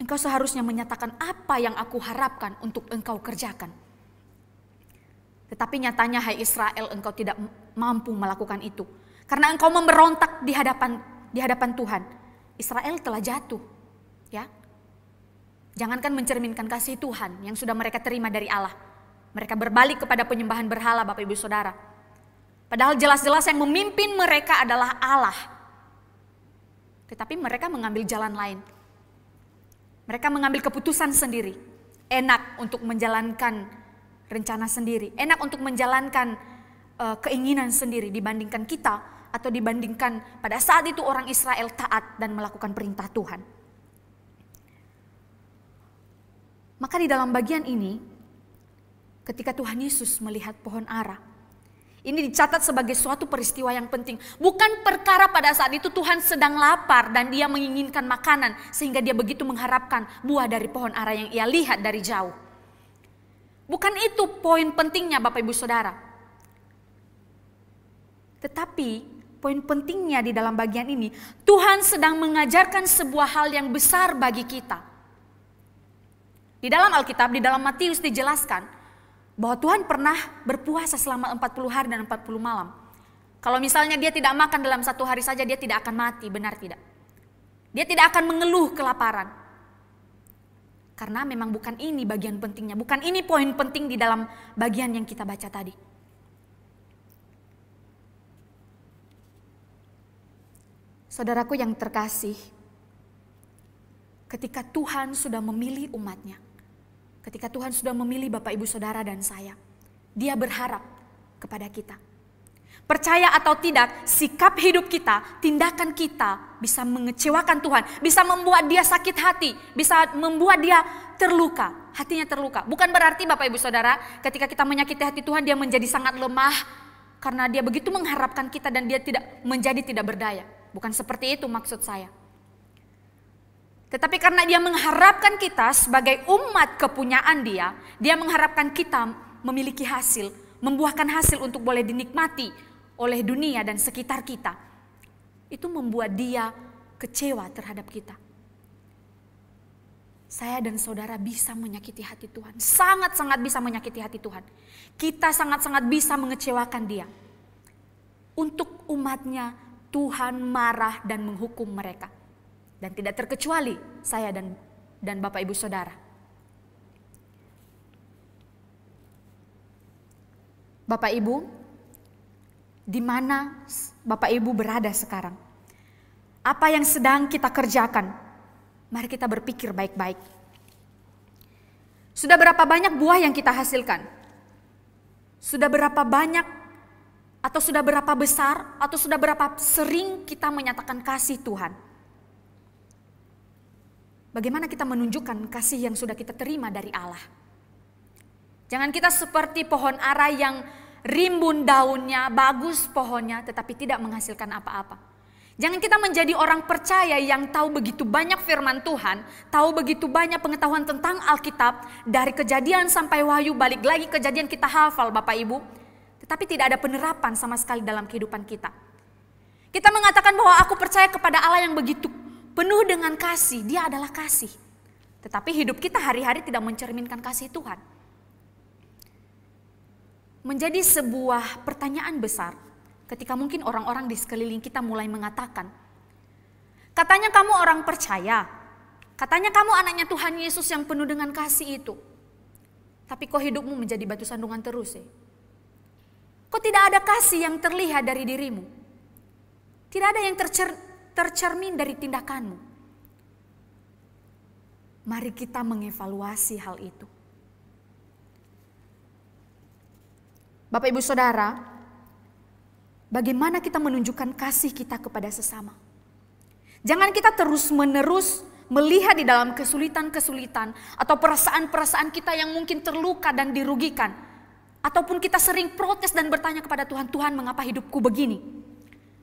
Engkau seharusnya menyatakan apa yang aku harapkan untuk engkau kerjakan. Tetapi nyatanya hai Israel, engkau tidak mampu melakukan itu. Karena engkau memberontak di hadapan Tuhan. Israel telah jatuh. Ya. Jangankan mencerminkan kasih Tuhan yang sudah mereka terima dari Allah. Mereka berbalik kepada penyembahan berhala, Bapak Ibu Saudara. Padahal jelas-jelas yang memimpin mereka adalah Allah. Tetapi mereka mengambil jalan lain. Mereka mengambil keputusan sendiri. Enak untuk menjalankan rencana sendiri. Enak untuk menjalankan keinginan sendiri dibandingkan kita. Atau dibandingkan pada saat itu orang Israel taat dan melakukan perintah Tuhan. Maka di dalam bagian ini, ketika Tuhan Yesus melihat pohon ara, ini dicatat sebagai suatu peristiwa yang penting. Bukan perkara pada saat itu Tuhan sedang lapar dan dia menginginkan makanan sehingga dia begitu mengharapkan buah dari pohon ara yang ia lihat dari jauh. Bukan itu poin pentingnya Bapak Ibu Saudara. Tetapi poin pentingnya di dalam bagian ini, Tuhan sedang mengajarkan sebuah hal yang besar bagi kita. Di dalam Alkitab, di dalam Matius dijelaskan bahwa Tuhan pernah berpuasa selama 40 hari dan 40 malam. Kalau misalnya dia tidak makan dalam satu hari saja, dia tidak akan mati, benar tidak? Dia tidak akan mengeluh kelaparan. Karena memang bukan ini bagian pentingnya, bukan ini poin penting di dalam bagian yang kita baca tadi. Saudaraku yang terkasih, ketika Tuhan sudah memilih umatnya, ketika Tuhan sudah memilih Bapak Ibu Saudara dan saya, Dia berharap kepada kita. Percaya atau tidak, sikap hidup kita, tindakan kita bisa mengecewakan Tuhan, bisa membuat Dia sakit hati, bisa membuat Dia terluka, hatinya terluka. Bukan berarti Bapak Ibu Saudara, ketika kita menyakiti hati Tuhan, Dia menjadi sangat lemah karena Dia begitu mengharapkan kita dan Dia tidak berdaya. Bukan seperti itu maksud saya. Tetapi karena Dia mengharapkan kita sebagai umat kepunyaan Dia, Dia mengharapkan kita memiliki hasil, membuahkan hasil untuk boleh dinikmati oleh dunia dan sekitar kita. Itu membuat Dia kecewa terhadap kita. Saya dan saudara bisa menyakiti hati Tuhan, sangat-sangat bisa menyakiti hati Tuhan. Kita sangat-sangat bisa mengecewakan Dia. Untuk umatnya, Tuhan marah dan menghukum mereka. Dan tidak terkecuali saya dan Bapak Ibu Saudara. Bapak Ibu, di mana Bapak Ibu berada sekarang? Apa yang sedang kita kerjakan? Mari kita berpikir baik-baik. Sudah berapa banyak buah yang kita hasilkan? Sudah berapa banyak atau sudah berapa besar atau sudah berapa sering kita menyatakan kasih Tuhan? Bagaimana kita menunjukkan kasih yang sudah kita terima dari Allah? Jangan kita seperti pohon ara yang rimbun daunnya, bagus pohonnya, tetapi tidak menghasilkan apa-apa. Jangan kita menjadi orang percaya yang tahu begitu banyak firman Tuhan, tahu begitu banyak pengetahuan tentang Alkitab, dari Kejadian sampai Wahyu, balik lagi Kejadian kita hafal Bapak Ibu, tetapi tidak ada penerapan sama sekali dalam kehidupan kita. Kita mengatakan bahwa aku percaya kepada Allah yang begitu penuh dengan kasih, Dia adalah kasih. Tetapi hidup kita hari-hari tidak mencerminkan kasih Tuhan. Menjadi sebuah pertanyaan besar ketika mungkin orang-orang di sekeliling kita mulai mengatakan, katanya kamu orang percaya, katanya kamu anaknya Tuhan Yesus yang penuh dengan kasih itu. Tapi kok hidupmu menjadi batu sandungan terus ya? Kok tidak ada kasih yang terlihat dari dirimu? Tidak ada yang tercermin dari tindakanmu. Mari kita mengevaluasi hal itu. Bapak Ibu Saudara, bagaimana kita menunjukkan kasih kita kepada sesama? Jangan kita terus-menerus melihat di dalam kesulitan-kesulitan atau perasaan-perasaan kita yang mungkin terluka dan dirugikan. Ataupun kita sering protes dan bertanya kepada Tuhan, Tuhan mengapa hidupku begini?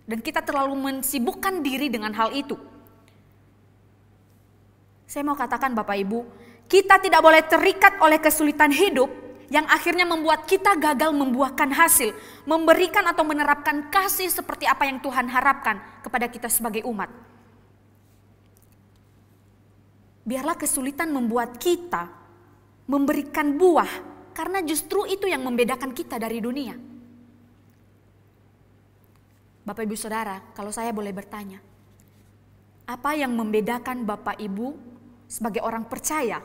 Dan kita terlalu mensibukkan diri dengan hal itu. Saya mau katakan Bapak Ibu, kita tidak boleh terikat oleh kesulitan hidup yang akhirnya membuat kita gagal membuahkan hasil, memberikan atau menerapkan kasih seperti apa yang Tuhan harapkan kepada kita sebagai umat. Biarlah kesulitan membuat kita memberikan buah, karena justru itu yang membedakan kita dari dunia. Bapak Ibu Saudara, kalau saya boleh bertanya, apa yang membedakan Bapak Ibu sebagai orang percaya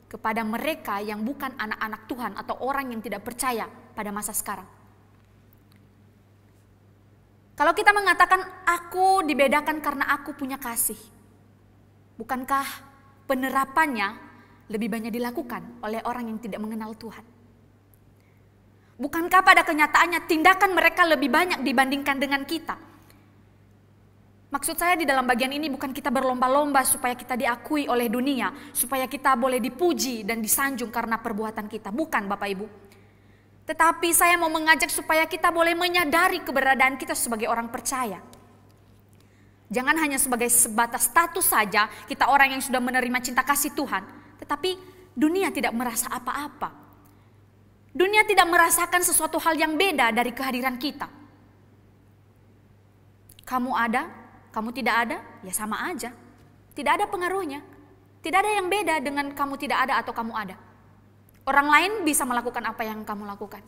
kepada mereka yang bukan anak-anak Tuhan atau orang yang tidak percaya pada masa sekarang? Kalau kita mengatakan aku dibedakan karena aku punya kasih, bukankah penerapannya lebih banyak dilakukan oleh orang yang tidak mengenal Tuhan? Bukankah pada kenyataannya tindakan mereka lebih banyak dibandingkan dengan kita? Maksud saya di dalam bagian ini bukan kita berlomba-lomba supaya kita diakui oleh dunia, supaya kita boleh dipuji dan disanjung karena perbuatan kita. Bukan Bapak Ibu. Tetapi saya mau mengajak supaya kita boleh menyadari keberadaan kita sebagai orang percaya. Jangan hanya sebagai sebatas status saja kita orang yang sudah menerima cinta kasih Tuhan. Tetapi dunia tidak merasa apa-apa. Dunia tidak merasakan sesuatu hal yang beda dari kehadiran kita. Kamu ada, kamu tidak ada, ya sama aja. Tidak ada pengaruhnya. Tidak ada yang beda dengan kamu tidak ada atau kamu ada. Orang lain bisa melakukan apa yang kamu lakukan.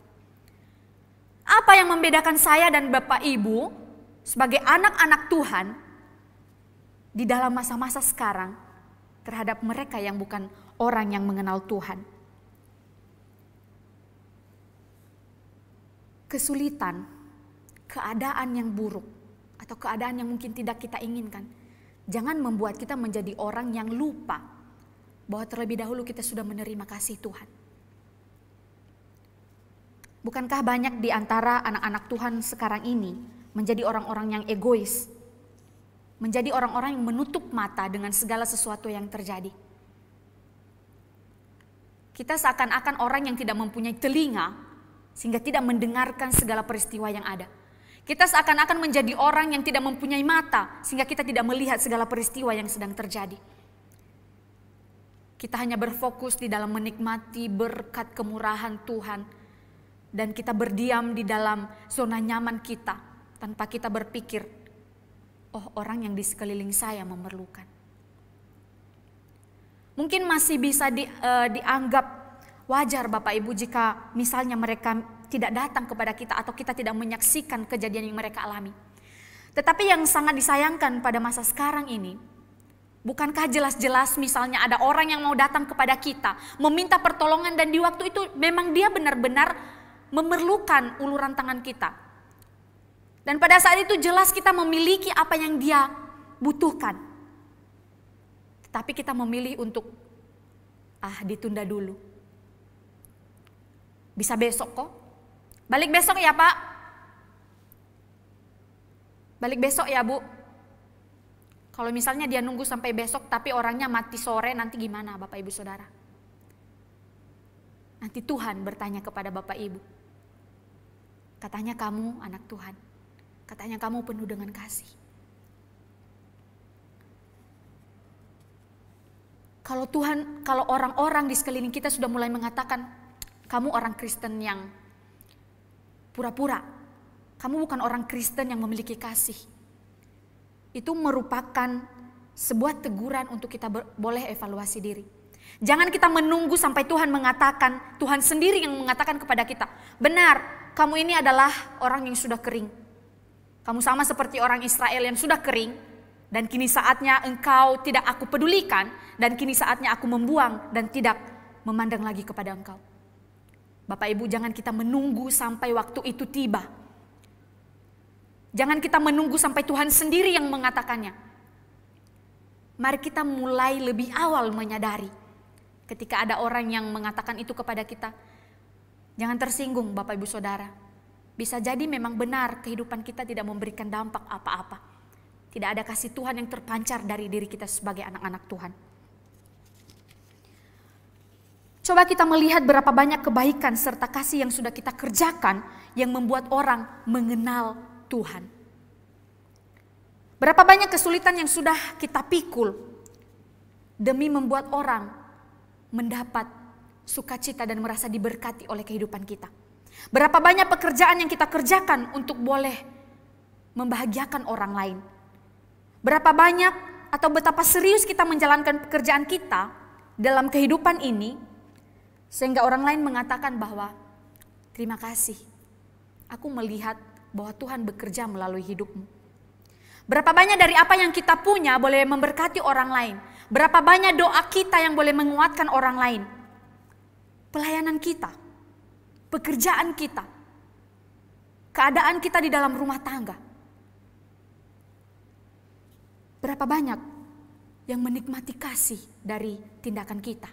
Apa yang membedakan saya dan Bapak Ibu sebagai anak-anak Tuhan di dalam masa-masa sekarang terhadap mereka yang bukan orang yang mengenal Tuhan? Kesulitan, keadaan yang buruk, atau keadaan yang mungkin tidak kita inginkan, jangan membuat kita menjadi orang yang lupa bahwa terlebih dahulu kita sudah menerima kasih Tuhan. Bukankah banyak di antara anak-anak Tuhan sekarang ini menjadi orang-orang yang egois, menjadi orang-orang yang menutup mata dengan segala sesuatu yang terjadi? Kita seakan-akan orang yang tidak mempunyai telinga sehingga tidak mendengarkan segala peristiwa yang ada. Kita seakan-akan menjadi orang yang tidak mempunyai mata sehingga kita tidak melihat segala peristiwa yang sedang terjadi. Kita hanya berfokus di dalam menikmati berkat kemurahan Tuhan, dan kita berdiam di dalam zona nyaman kita tanpa kita berpikir, oh orang yang di sekeliling saya memerlukan. Mungkin masih bisa dianggap wajar Bapak Ibu jika misalnya mereka tidak datang kepada kita atau kita tidak menyaksikan kejadian yang mereka alami. Tetapi yang sangat disayangkan pada masa sekarang ini, bukankah jelas-jelas misalnya ada orang yang mau datang kepada kita, meminta pertolongan, dan di waktu itu memang dia benar-benar memerlukan uluran tangan kita. Dan pada saat itu jelas kita memiliki apa yang dia butuhkan. Tetapi kita memilih untuk ditunda dulu. Bisa besok kok. Balik besok ya Pak. Balik besok ya Bu. Kalau misalnya dia nunggu sampai besok tapi orangnya mati sore, nanti gimana Bapak Ibu Saudara? Nanti Tuhan bertanya kepada Bapak Ibu. Katanya kamu anak Tuhan. Katanya kamu penuh dengan kasih. Kalau orang-orang di sekeliling kita sudah mulai mengatakan, kamu orang Kristen yang pura-pura, kamu bukan orang Kristen yang memiliki kasih, itu merupakan sebuah teguran untuk kita boleh evaluasi diri. Jangan kita menunggu sampai Tuhan mengatakan, Tuhan sendiri yang mengatakan kepada kita, benar, kamu ini adalah orang yang sudah kering. Kamu sama seperti orang Israel yang sudah kering, dan kini saatnya engkau tidak aku pedulikan, dan kini saatnya aku membuang dan tidak memandang lagi kepada engkau. Bapak Ibu, jangan kita menunggu sampai waktu itu tiba. Jangan kita menunggu sampai Tuhan sendiri yang mengatakannya. Mari kita mulai lebih awal menyadari ketika ada orang yang mengatakan itu kepada kita. Jangan tersinggung Bapak Ibu Saudara. Bisa jadi memang benar kehidupan kita tidak memberikan dampak apa-apa. Tidak ada kasih Tuhan yang terpancar dari diri kita sebagai anak-anak Tuhan. Coba kita melihat berapa banyak kebaikan serta kasih yang sudah kita kerjakan yang membuat orang mengenal Tuhan. Berapa banyak kesulitan yang sudah kita pikul demi membuat orang mendapat sukacita dan merasa diberkati oleh kehidupan kita. Berapa banyak pekerjaan yang kita kerjakan untuk boleh membahagiakan orang lain. Berapa banyak atau betapa serius kita menjalankan pekerjaan kita dalam kehidupan ini, sehingga orang lain mengatakan bahwa terima kasih, aku melihat bahwa Tuhan bekerja melalui hidupmu. Berapa banyak dari apa yang kita punya boleh memberkati orang lain. Berapa banyak doa kita yang boleh menguatkan orang lain. Pelayanan kita, pekerjaan kita, keadaan kita di dalam rumah tangga. Berapa banyak yang menikmati kasih dari tindakan kita.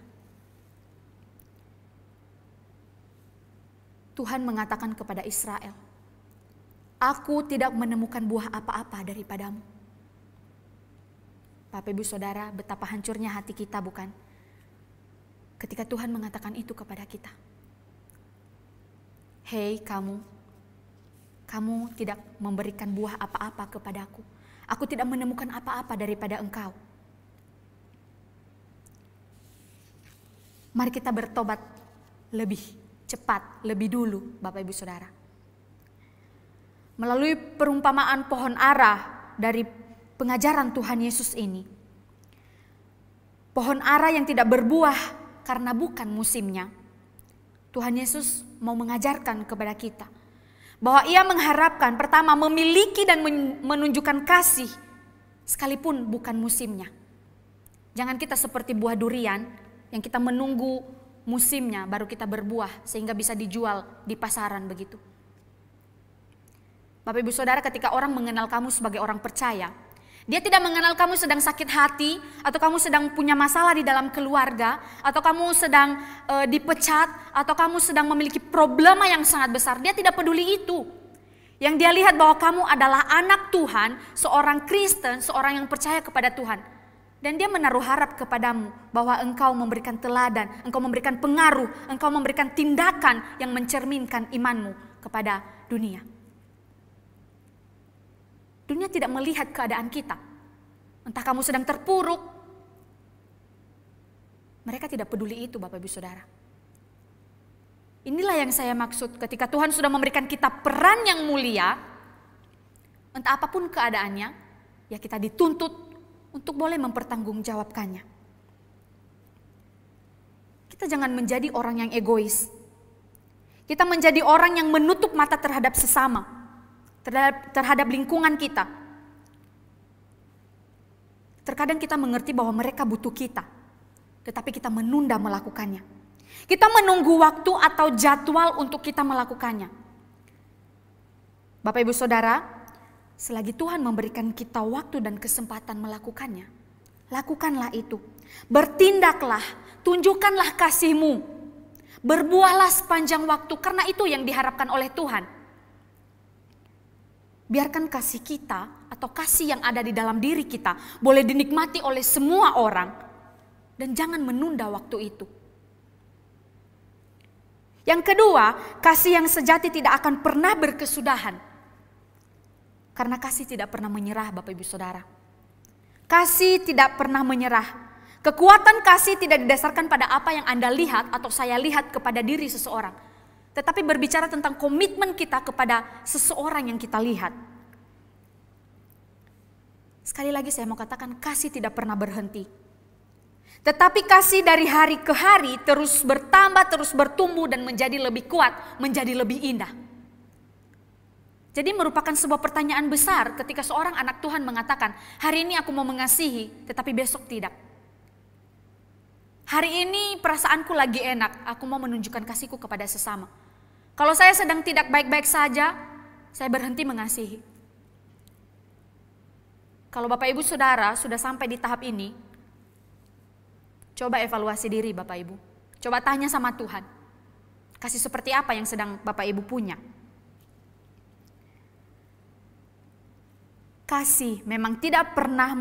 Tuhan mengatakan kepada Israel, aku tidak menemukan buah apa-apa daripadamu. Bapak Ibu Saudara, betapa hancurnya hati kita bukan? Ketika Tuhan mengatakan itu kepada kita. Hei kamu tidak memberikan buah apa-apa kepadaku. Aku tidak menemukan apa-apa daripada engkau. Mari kita bertobat lebih cepat, lebih dulu Bapak Ibu Saudara. Melalui perumpamaan pohon ara dari pengajaran Tuhan Yesus ini. Pohon ara yang tidak berbuah karena bukan musimnya. Tuhan Yesus mau mengajarkan kepada kita bahwa ia mengharapkan pertama memiliki dan menunjukkan kasih sekalipun bukan musimnya. Jangan kita seperti buah durian yang kita menunggu musimnya baru kita berbuah sehingga bisa dijual di pasaran begitu. Bapak Ibu Saudara, ketika orang mengenal kamu sebagai orang percaya, dia tidak mengenal kamu sedang sakit hati, atau kamu sedang punya masalah di dalam keluarga, atau kamu sedang dipecat, atau kamu sedang memiliki problema yang sangat besar. Dia tidak peduli itu. Yang dia lihat bahwa kamu adalah anak Tuhan, seorang Kristen, seorang yang percaya kepada Tuhan. Dan dia menaruh harap kepadamu bahwa engkau memberikan teladan, engkau memberikan pengaruh, engkau memberikan tindakan yang mencerminkan imanmu kepada dunia. Dunia tidak melihat keadaan kita. Entah kamu sedang terpuruk. Mereka tidak peduli itu Bapak Ibu Saudara. Inilah yang saya maksud ketika Tuhan sudah memberikan kita peran yang mulia. Entah apapun keadaannya, ya kita dituntut untuk boleh mempertanggungjawabkannya. Kita jangan menjadi orang yang egois. Kita menjadi orang yang menutup mata terhadap sesama. Terhadap lingkungan kita. Terkadang kita mengerti bahwa mereka butuh kita, tetapi kita menunda melakukannya. Kita menunggu waktu atau jadwal untuk kita melakukannya. Bapak Ibu Saudara, selagi Tuhan memberikan kita waktu dan kesempatan melakukannya, lakukanlah itu. Bertindaklah, tunjukkanlah kasih-Mu. Berbuahlah sepanjang waktu, karena itu yang diharapkan oleh Tuhan. Biarkan kasih kita atau kasih yang ada di dalam diri kita boleh dinikmati oleh semua orang. Dan jangan menunda waktu itu. Yang kedua, kasih yang sejati tidak akan pernah berkesudahan. Karena kasih tidak pernah menyerah Bapak Ibu Saudara. Kasih tidak pernah menyerah. Kekuatan kasih tidak didasarkan pada apa yang Anda lihat atau saya lihat kepada diri seseorang. Tetapi berbicara tentang komitmen kita kepada seseorang yang kita lihat. Sekali lagi saya mau katakan, kasih tidak pernah berhenti. Tetapi kasih dari hari ke hari terus bertambah, terus bertumbuh dan menjadi lebih kuat, menjadi lebih indah. Jadi merupakan sebuah pertanyaan besar ketika seorang anak Tuhan mengatakan, hari ini aku mau mengasihi, tetapi besok tidak. Hari ini perasaanku lagi enak, aku mau menunjukkan kasihku kepada sesama. Kalau saya sedang tidak baik-baik saja, saya berhenti mengasihi. Kalau Bapak Ibu Saudara sudah sampai di tahap ini, coba evaluasi diri Bapak Ibu. Coba tanya sama Tuhan, kasih seperti apa yang sedang Bapak Ibu punya. kasih memang tidak pernah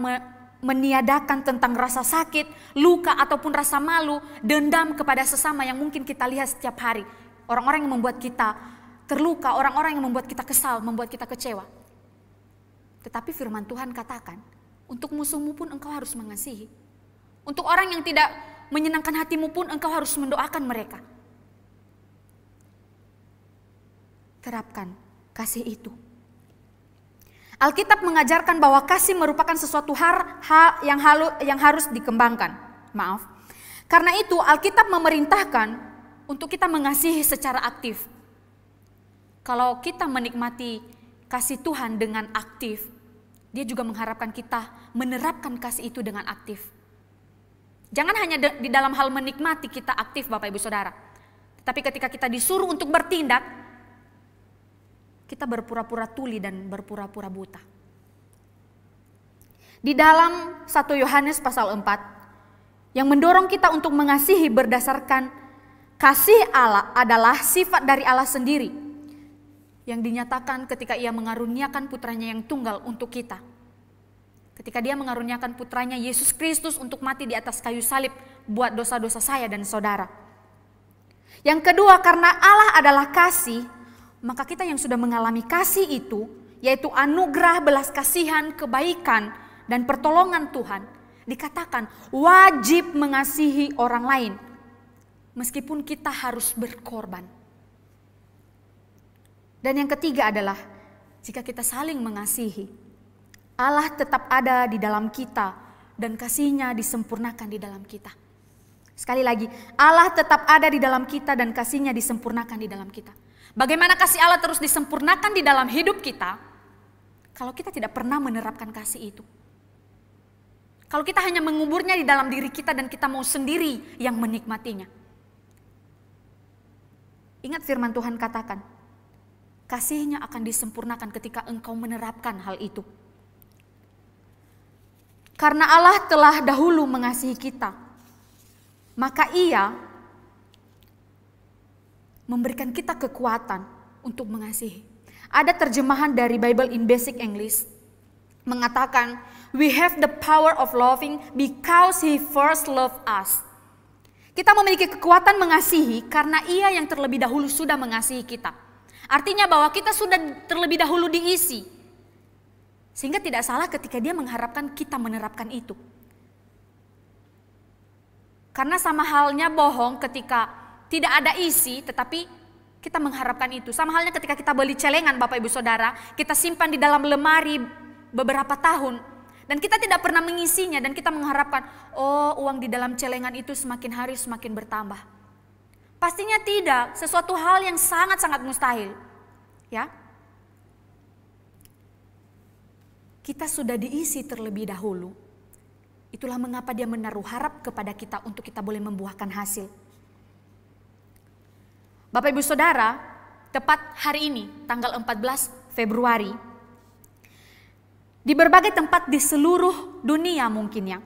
meniadakan tentang rasa sakit, luka ataupun rasa malu, dendam kepada sesama yang mungkin kita lihat setiap hari. Orang-orang yang membuat kita terluka, orang-orang yang membuat kita kesal, membuat kita kecewa. Tetapi firman Tuhan katakan, untuk musuhmu pun engkau harus mengasihi. Untuk orang yang tidak menyenangkan hatimu pun engkau harus mendoakan mereka. Terapkan kasih itu. Alkitab mengajarkan bahwa kasih merupakan sesuatu hal yang harus dikembangkan. Maaf. Karena itu Alkitab memerintahkan untuk kita mengasihi secara aktif. Kalau kita menikmati kasih Tuhan dengan aktif, Dia juga mengharapkan kita menerapkan kasih itu dengan aktif. Jangan hanya di dalam hal menikmati kita aktif Bapak Ibu Saudara. Tetapi ketika kita disuruh untuk bertindak, kita berpura-pura tuli dan berpura-pura buta. Di dalam 1 Yohanes pasal 4, yang mendorong kita untuk mengasihi berdasarkan kasih Allah adalah sifat dari Allah sendiri, yang dinyatakan ketika Ia mengaruniakan putranya yang tunggal untuk kita. Ketika Dia mengaruniakan putranya Yesus Kristus untuk mati di atas kayu salib buat dosa-dosa saya dan saudara. Yang kedua, karena Allah adalah kasih, maka kita yang sudah mengalami kasih itu, yaitu anugerah, belas kasihan, kebaikan, dan pertolongan Tuhan, dikatakan wajib mengasihi orang lain, meskipun kita harus berkorban. Dan yang ketiga adalah, jika kita saling mengasihi, Allah tetap ada di dalam kita dan kasih-Nya disempurnakan di dalam kita. Sekali lagi, Allah tetap ada di dalam kita dan kasih-Nya disempurnakan di dalam kita. Bagaimana kasih Allah terus disempurnakan di dalam hidup kita kalau kita tidak pernah menerapkan kasih itu? Kalau kita hanya menguburnya di dalam diri kita dan kita mau sendiri yang menikmatinya. Ingat firman Tuhan katakan, kasih-Nya akan disempurnakan ketika engkau menerapkan hal itu. Karena Allah telah dahulu mengasihi kita, maka Ia memberikan kita kekuatan untuk mengasihi. Ada terjemahan dari Bible in Basic English mengatakan, we have the power of loving because He first loved us. Kita memiliki kekuatan mengasihi karena Ia yang terlebih dahulu sudah mengasihi kita. Artinya bahwa kita sudah terlebih dahulu diisi. Sehingga tidak salah ketika Dia mengharapkan kita menerapkan itu. Karena sama halnya bohong ketika tidak ada isi tetapi kita mengharapkan itu. Sama halnya ketika kita beli celengan Bapak Ibu Saudara, kita simpan di dalam lemari beberapa tahun. Dan kita tidak pernah mengisinya dan kita mengharapkan, oh uang di dalam celengan itu semakin hari semakin bertambah. Pastinya tidak, sesuatu hal yang sangat-sangat mustahil. Ya. Kita sudah diisi terlebih dahulu. Itulah mengapa Dia menaruh harap kepada kita untuk kita boleh membuahkan hasil. Bapak Ibu Saudara, tepat hari ini, tanggal 14 Februari, di berbagai tempat di seluruh dunia mungkin ya,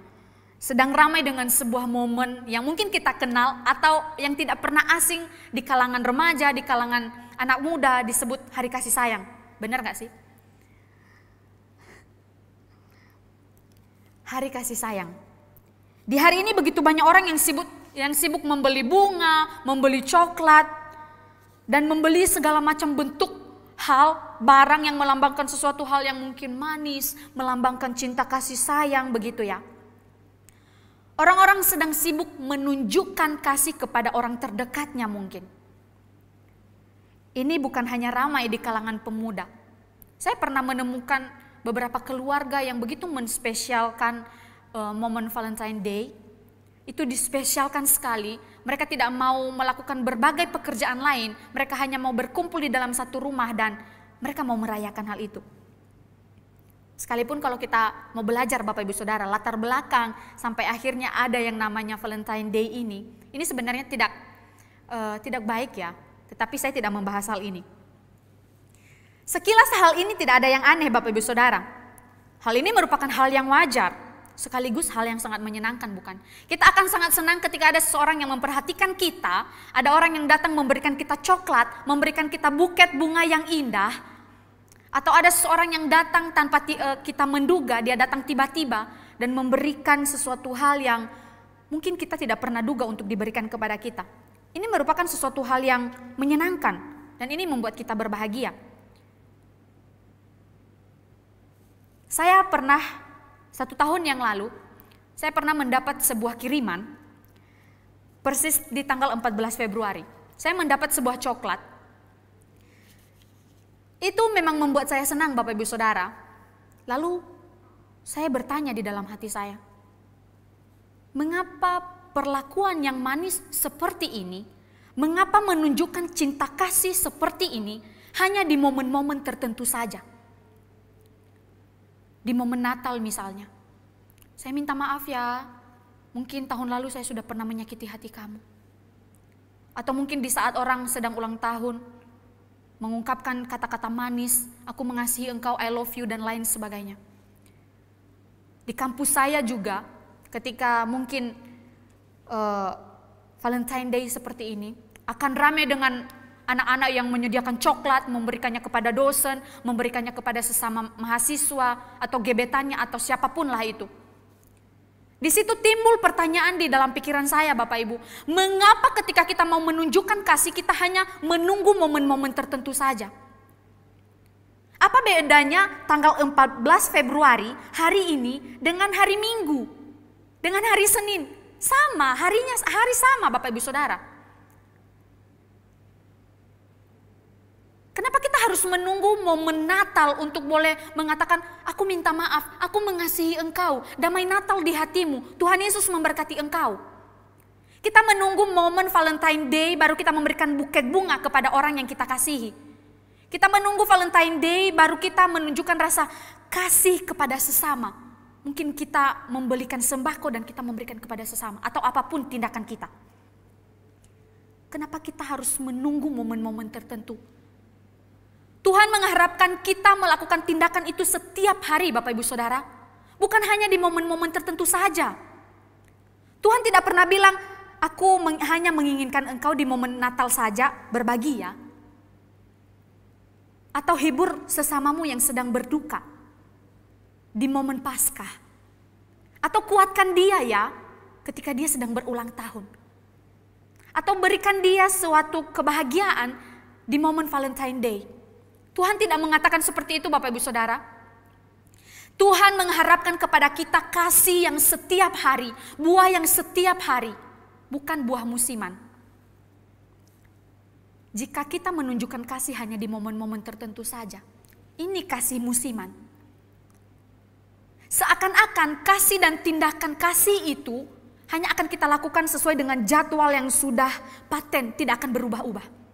sedang ramai dengan sebuah momen yang mungkin kita kenal atau yang tidak pernah asing di kalangan remaja, di kalangan anak muda, disebut Hari Kasih Sayang. Benar gak sih? Hari Kasih Sayang. Di hari ini begitu banyak orang yang sibuk membeli bunga, membeli coklat, dan membeli segala macam bentuk hal, barang yang melambangkan sesuatu hal yang mungkin manis, melambangkan cinta kasih sayang, begitu ya. Orang-orang sedang sibuk menunjukkan kasih kepada orang terdekatnya mungkin. Ini bukan hanya ramai di kalangan pemuda. Saya pernah menemukan beberapa keluarga yang begitu menspesialkan momen Valentine Day. Itu dispesialkan sekali. Mereka tidak mau melakukan berbagai pekerjaan lain. Mereka hanya mau berkumpul di dalam satu rumah dan mereka mau merayakan hal itu. Sekalipun kalau kita mau belajar Bapak Ibu Saudara, latar belakang sampai akhirnya ada yang namanya Valentine Day ini sebenarnya tidak baik ya. Tetapi saya tidak membahas hal ini. Sekilas hal ini tidak ada yang aneh Bapak Ibu Saudara. Hal ini merupakan hal yang wajar, sekaligus hal yang sangat menyenangkan bukan? Kita akan sangat senang ketika ada seseorang yang memperhatikan kita, ada orang yang datang memberikan kita coklat, memberikan kita buket bunga yang indah, Atau ada seseorang yang datang tanpa kita menduga, dia datang tiba-tiba dan memberikan sesuatu hal yang mungkin kita tidak pernah duga untuk diberikan kepada kita. Ini merupakan sesuatu hal yang menyenangkan dan ini membuat kita berbahagia. Saya pernah 1 tahun yang lalu, saya pernah mendapat sebuah kiriman persis di tanggal 14 Februari. Saya mendapat sebuah coklat. Itu memang membuat saya senang Bapak Ibu Saudara. Lalu saya bertanya di dalam hati saya, mengapa perlakuan yang manis seperti ini, mengapa menunjukkan cinta kasih seperti ini hanya di momen-momen tertentu saja? Di momen Natal misalnya. Saya minta maaf ya, mungkin tahun lalu saya sudah pernah menyakiti hati kamu. Atau mungkin di saat orang sedang ulang tahun, mengungkapkan kata-kata manis, aku mengasihi engkau, I love you, dan lain sebagainya. Di kampus saya juga, ketika mungkin Valentine Day seperti ini, akan ramai dengan anak-anak yang menyediakan coklat, memberikannya kepada dosen, memberikannya kepada sesama mahasiswa, atau gebetannya, atau siapapun lah itu. Di situ timbul pertanyaan di dalam pikiran saya Bapak Ibu. Mengapa ketika kita mau menunjukkan kasih kita hanya menunggu momen-momen tertentu saja? Apa bedanya tanggal 14 Februari hari ini dengan hari Minggu? Dengan hari Senin? Sama, hari sama Bapak Ibu Saudara. Kenapa kita harus menunggu momen Natal untuk boleh mengatakan, aku minta maaf, aku mengasihi engkau, damai Natal di hatimu, Tuhan Yesus memberkati engkau. Kita menunggu momen Valentine Day baru kita memberikan buket bunga kepada orang yang kita kasihi. Kita menunggu Valentine Day baru kita menunjukkan rasa kasih kepada sesama. Mungkin kita membelikan sembako dan kita memberikan kepada sesama atau apapun tindakan kita. Kenapa kita harus menunggu momen-momen tertentu? Tuhan mengharapkan kita melakukan tindakan itu setiap hari Bapak Ibu Saudara. Bukan hanya di momen-momen tertentu saja. Tuhan tidak pernah bilang, aku hanya menginginkan engkau di momen Natal saja berbagi ya. Atau hibur sesamamu yang sedang berduka. Di momen Paskah. Atau kuatkan dia ya ketika dia sedang berulang tahun. Atau berikan dia suatu kebahagiaan di momen Valentine Day. Tuhan tidak mengatakan seperti itu Bapak Ibu Saudara. Tuhan mengharapkan kepada kita kasih yang setiap hari, buah yang setiap hari, bukan buah musiman. Jika kita menunjukkan kasih hanya di momen-momen tertentu saja, ini kasih musiman. Seakan-akan kasih dan tindakan kasih itu hanya akan kita lakukan sesuai dengan jadwal yang sudah paten, tidak akan berubah-ubah.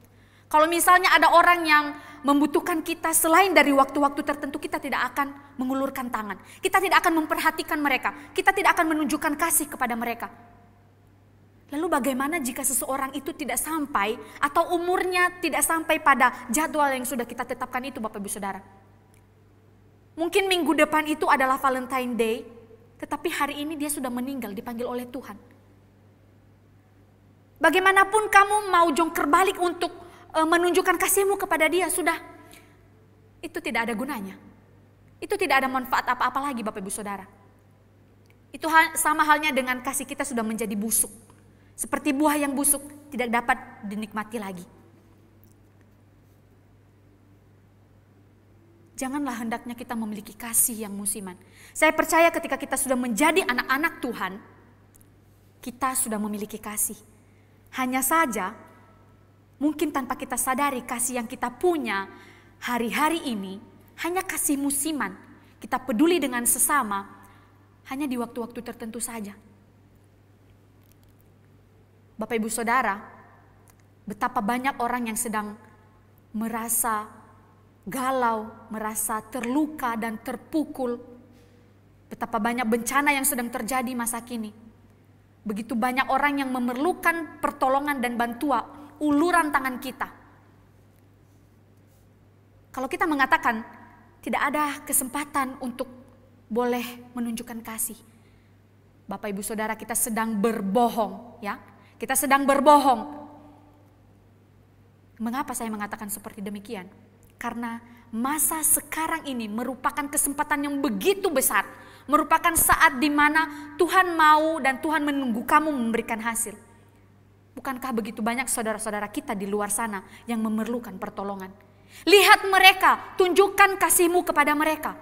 Kalau misalnya ada orang yang membutuhkan kita selain dari waktu-waktu tertentu, kita tidak akan mengulurkan tangan. Kita tidak akan memperhatikan mereka. Kita tidak akan menunjukkan kasih kepada mereka. Lalu bagaimana jika seseorang itu tidak sampai atau umurnya tidak sampai pada jadwal yang sudah kita tetapkan itu Bapak Ibu Saudara? Mungkin minggu depan itu adalah Valentine Day, tetapi hari ini dia sudah meninggal, dipanggil oleh Tuhan. Bagaimanapun kamu mau jongker balik untuk menunjukkan kasihmu kepada dia, sudah, itu tidak ada gunanya. Itu tidak ada manfaat apa-apa lagi Bapak Ibu Saudara. Itu sama halnya dengan kasih kita sudah menjadi busuk. Seperti buah yang busuk tidak dapat dinikmati lagi. Janganlah hendaknya kita memiliki kasih yang musiman. Saya percaya ketika kita sudah menjadi anak-anak Tuhan, kita sudah memiliki kasih. Hanya saja mungkin tanpa kita sadari kasih yang kita punya hari-hari ini hanya kasih musiman. Kita peduli dengan sesama hanya di waktu-waktu tertentu saja. Bapak Ibu Saudara, betapa banyak orang yang sedang merasa galau, merasa terluka dan terpukul. Betapa banyak bencana yang sedang terjadi masa kini. Begitu banyak orang yang memerlukan pertolongan dan bantuan, uluran tangan kita. Kalau kita mengatakan tidak ada kesempatan untuk boleh menunjukkan kasih, Bapak Ibu Saudara, kita sedang berbohong, ya. Kita sedang berbohong. Mengapa saya mengatakan seperti demikian? Karena masa sekarang ini merupakan kesempatan yang begitu besar. Merupakan saat di mana Tuhan mau dan Tuhan menunggu kamu memberikan hasil. Bukankah begitu banyak saudara-saudara kita di luar sana yang memerlukan pertolongan? Lihat mereka, tunjukkan kasih-Mu kepada mereka.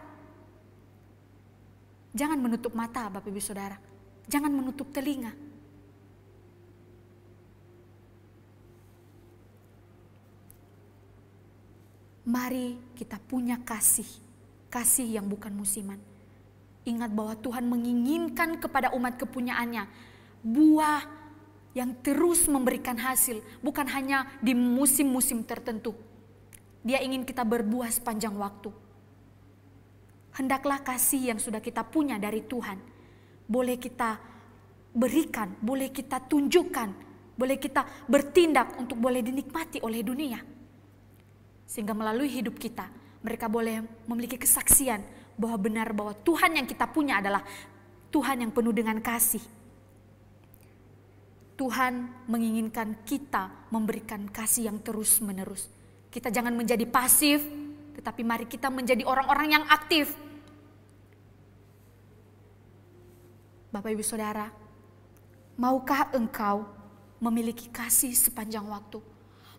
Jangan menutup mata Bapak Ibu Saudara. Jangan menutup telinga. Mari kita punya kasih. Kasih yang bukan musiman. Ingat bahwa Tuhan menginginkan kepada umat kepunyaannya buah yang terus memberikan hasil. Bukan hanya di musim-musim tertentu. Dia ingin kita berbuah sepanjang waktu. Hendaklah kasih yang sudah kita punya dari Tuhan boleh kita berikan, boleh kita tunjukkan, boleh kita bertindak untuk boleh dinikmati oleh dunia. Sehingga melalui hidup kita, mereka boleh memiliki kesaksian bahwa benar bahwa Tuhan yang kita punya adalah Tuhan yang penuh dengan kasih. Tuhan menginginkan kita memberikan kasih yang terus menerus. Kita jangan menjadi pasif, tetapi mari kita menjadi orang-orang yang aktif. Bapak Ibu Saudara, maukah engkau memiliki kasih sepanjang waktu?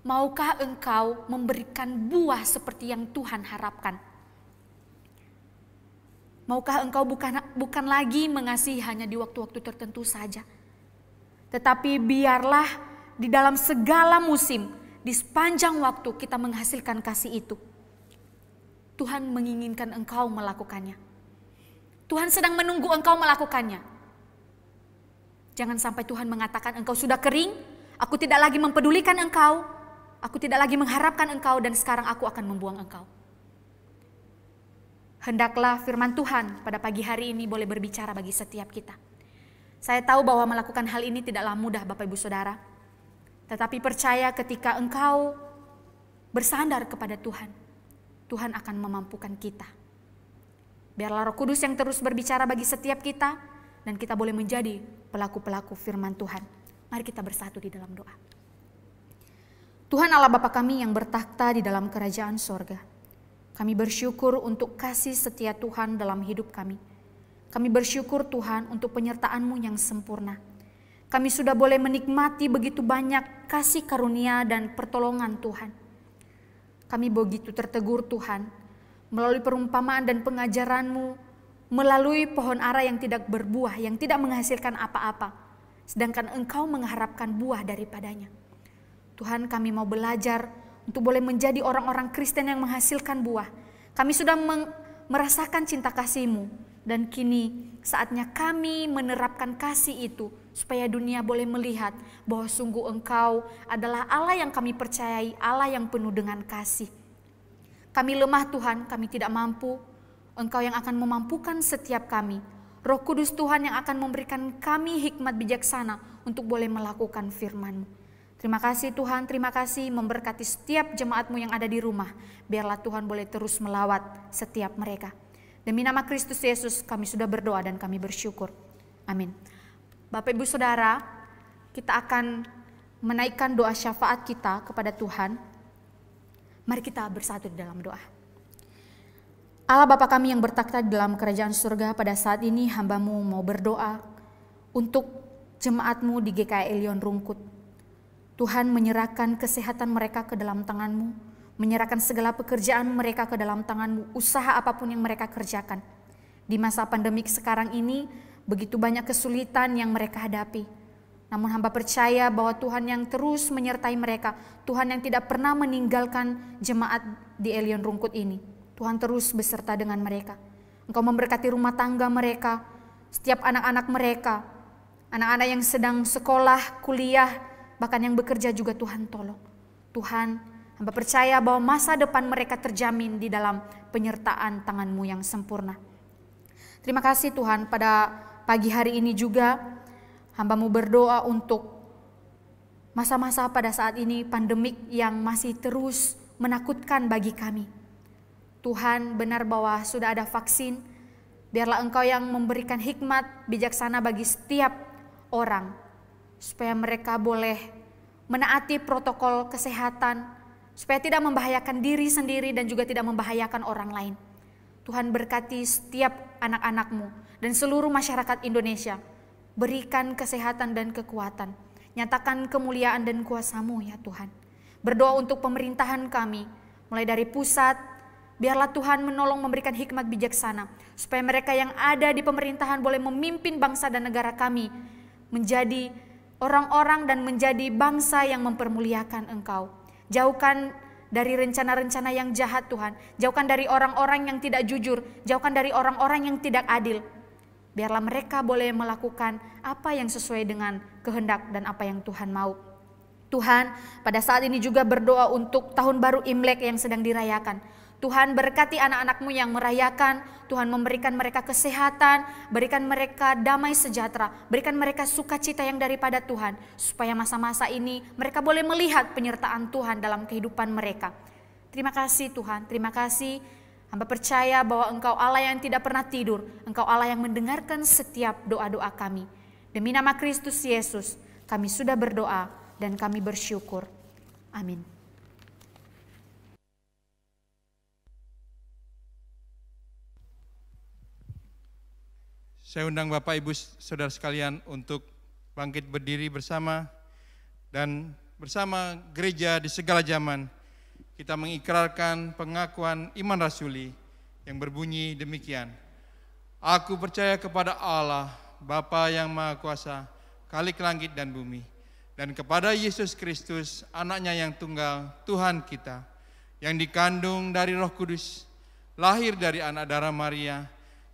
Maukah engkau memberikan buah seperti yang Tuhan harapkan? Maukah engkau bukan lagi mengasihi hanya di waktu-waktu tertentu saja? Tetapi biarlah di dalam segala musim, di sepanjang waktu kita menghasilkan kasih itu. Tuhan menginginkan engkau melakukannya. Tuhan sedang menunggu engkau melakukannya. Jangan sampai Tuhan mengatakan engkau sudah kering, aku tidak lagi mempedulikan engkau, aku tidak lagi mengharapkan engkau dan sekarang aku akan membuang engkau. Hendaklah firman Tuhan pada pagi hari ini boleh berbicara bagi setiap kita. Saya tahu bahwa melakukan hal ini tidaklah mudah Bapak Ibu Saudara. Tetapi percaya ketika engkau bersandar kepada Tuhan, Tuhan akan memampukan kita. Biarlah Roh Kudus yang terus berbicara bagi setiap kita dan kita boleh menjadi pelaku-pelaku firman Tuhan. Mari kita bersatu di dalam doa. Tuhan Allah Bapa kami yang bertakhta di dalam kerajaan sorga. Kami bersyukur untuk kasih setia Tuhan dalam hidup kami. Kami bersyukur Tuhan untuk penyertaan-Mu yang sempurna. Kami sudah boleh menikmati begitu banyak kasih karunia dan pertolongan Tuhan. Kami begitu tertegur Tuhan melalui perumpamaan dan pengajaran-Mu, melalui pohon ara yang tidak berbuah, yang tidak menghasilkan apa-apa, sedangkan Engkau mengharapkan buah daripadanya. Tuhan, kami mau belajar untuk boleh menjadi orang-orang Kristen yang menghasilkan buah. Kami sudah merasakan cinta kasih-Mu, dan kini saatnya kami menerapkan kasih itu supaya dunia boleh melihat bahwa sungguh Engkau adalah Allah yang kami percayai, Allah yang penuh dengan kasih. Kami lemah Tuhan, kami tidak mampu. Engkau yang akan memampukan setiap kami. Roh Kudus Tuhan yang akan memberikan kami hikmat bijaksana untuk boleh melakukan firman-Mu. Terima kasih Tuhan, terima kasih memberkati setiap jemaat-Mu yang ada di rumah. Biarlah Tuhan boleh terus melawat setiap mereka. Demi nama Kristus Yesus kami sudah berdoa dan kami bersyukur. Amin. Bapak Ibu Saudara, kita akan menaikkan doa syafaat kita kepada Tuhan. Mari kita bersatu di dalam doa. Allah Bapa kami yang bertakhta di dalam kerajaan surga, pada saat ini hamba-Mu mau berdoa untuk jemaat-Mu di GKI Elion Rungkut. Tuhan menyerahkan kesehatan mereka ke dalam tangan-Mu, menyerahkan segala pekerjaan mereka ke dalam tangan-Mu, usaha apapun yang mereka kerjakan. Di masa pandemik sekarang ini, begitu banyak kesulitan yang mereka hadapi. Namun hamba percaya bahwa Tuhan yang terus menyertai mereka, Tuhan yang tidak pernah meninggalkan jemaat di Elion Rungkut ini. Tuhan terus beserta dengan mereka. Engkau memberkati rumah tangga mereka, setiap anak-anak mereka, anak-anak yang sedang sekolah, kuliah, bahkan yang bekerja juga Tuhan tolong. Tuhan, hamba percaya bahwa masa depan mereka terjamin di dalam penyertaan tangan-Mu yang sempurna. Terima kasih Tuhan, pada pagi hari ini juga hamba-Mu berdoa untuk masa-masa pada saat ini pandemik yang masih terus menakutkan bagi kami. Tuhan, benar bahwa sudah ada vaksin, biarlah Engkau yang memberikan hikmat bijaksana bagi setiap orang, supaya mereka boleh menaati protokol kesehatan supaya tidak membahayakan diri sendiri dan juga tidak membahayakan orang lain. Tuhan berkati setiap anak-anak-Mu dan seluruh masyarakat Indonesia. Berikan kesehatan dan kekuatan. Nyatakan kemuliaan dan kuasa-Mu ya Tuhan. Berdoa untuk pemerintahan kami, mulai dari pusat, biarlah Tuhan menolong memberikan hikmat bijaksana, supaya mereka yang ada di pemerintahan boleh memimpin bangsa dan negara kami, menjadi orang-orang dan menjadi bangsa yang mempermuliakan Engkau. Jauhkan dari rencana-rencana yang jahat Tuhan. Jauhkan dari orang-orang yang tidak jujur. Jauhkan dari orang-orang yang tidak adil. Biarlah mereka boleh melakukan apa yang sesuai dengan kehendak dan apa yang Tuhan mau. Tuhan, pada saat ini juga berdoa untuk tahun baru Imlek yang sedang dirayakan. Tuhan berkati anak-anak-Mu yang merayakan. Tuhan memberikan mereka kesehatan, berikan mereka damai sejahtera, berikan mereka sukacita yang daripada Tuhan, supaya masa-masa ini mereka boleh melihat penyertaan Tuhan dalam kehidupan mereka. Terima kasih Tuhan, terima kasih. Hamba percaya bahwa Engkau Allah yang tidak pernah tidur, Engkau Allah yang mendengarkan setiap doa-doa kami. Demi nama Kristus Yesus, kami sudah berdoa dan kami bersyukur. Amin. Saya undang Bapak Ibu Saudara sekalian untuk bangkit berdiri bersama dan bersama gereja di segala zaman kita mengikrarkan pengakuan iman rasuli yang berbunyi demikian. Aku percaya kepada Allah, Bapa yang Maha Kuasa, Khalik langit dan bumi, dan kepada Yesus Kristus, anaknya yang tunggal, Tuhan kita, yang dikandung dari Roh Kudus, lahir dari anak darah Maria,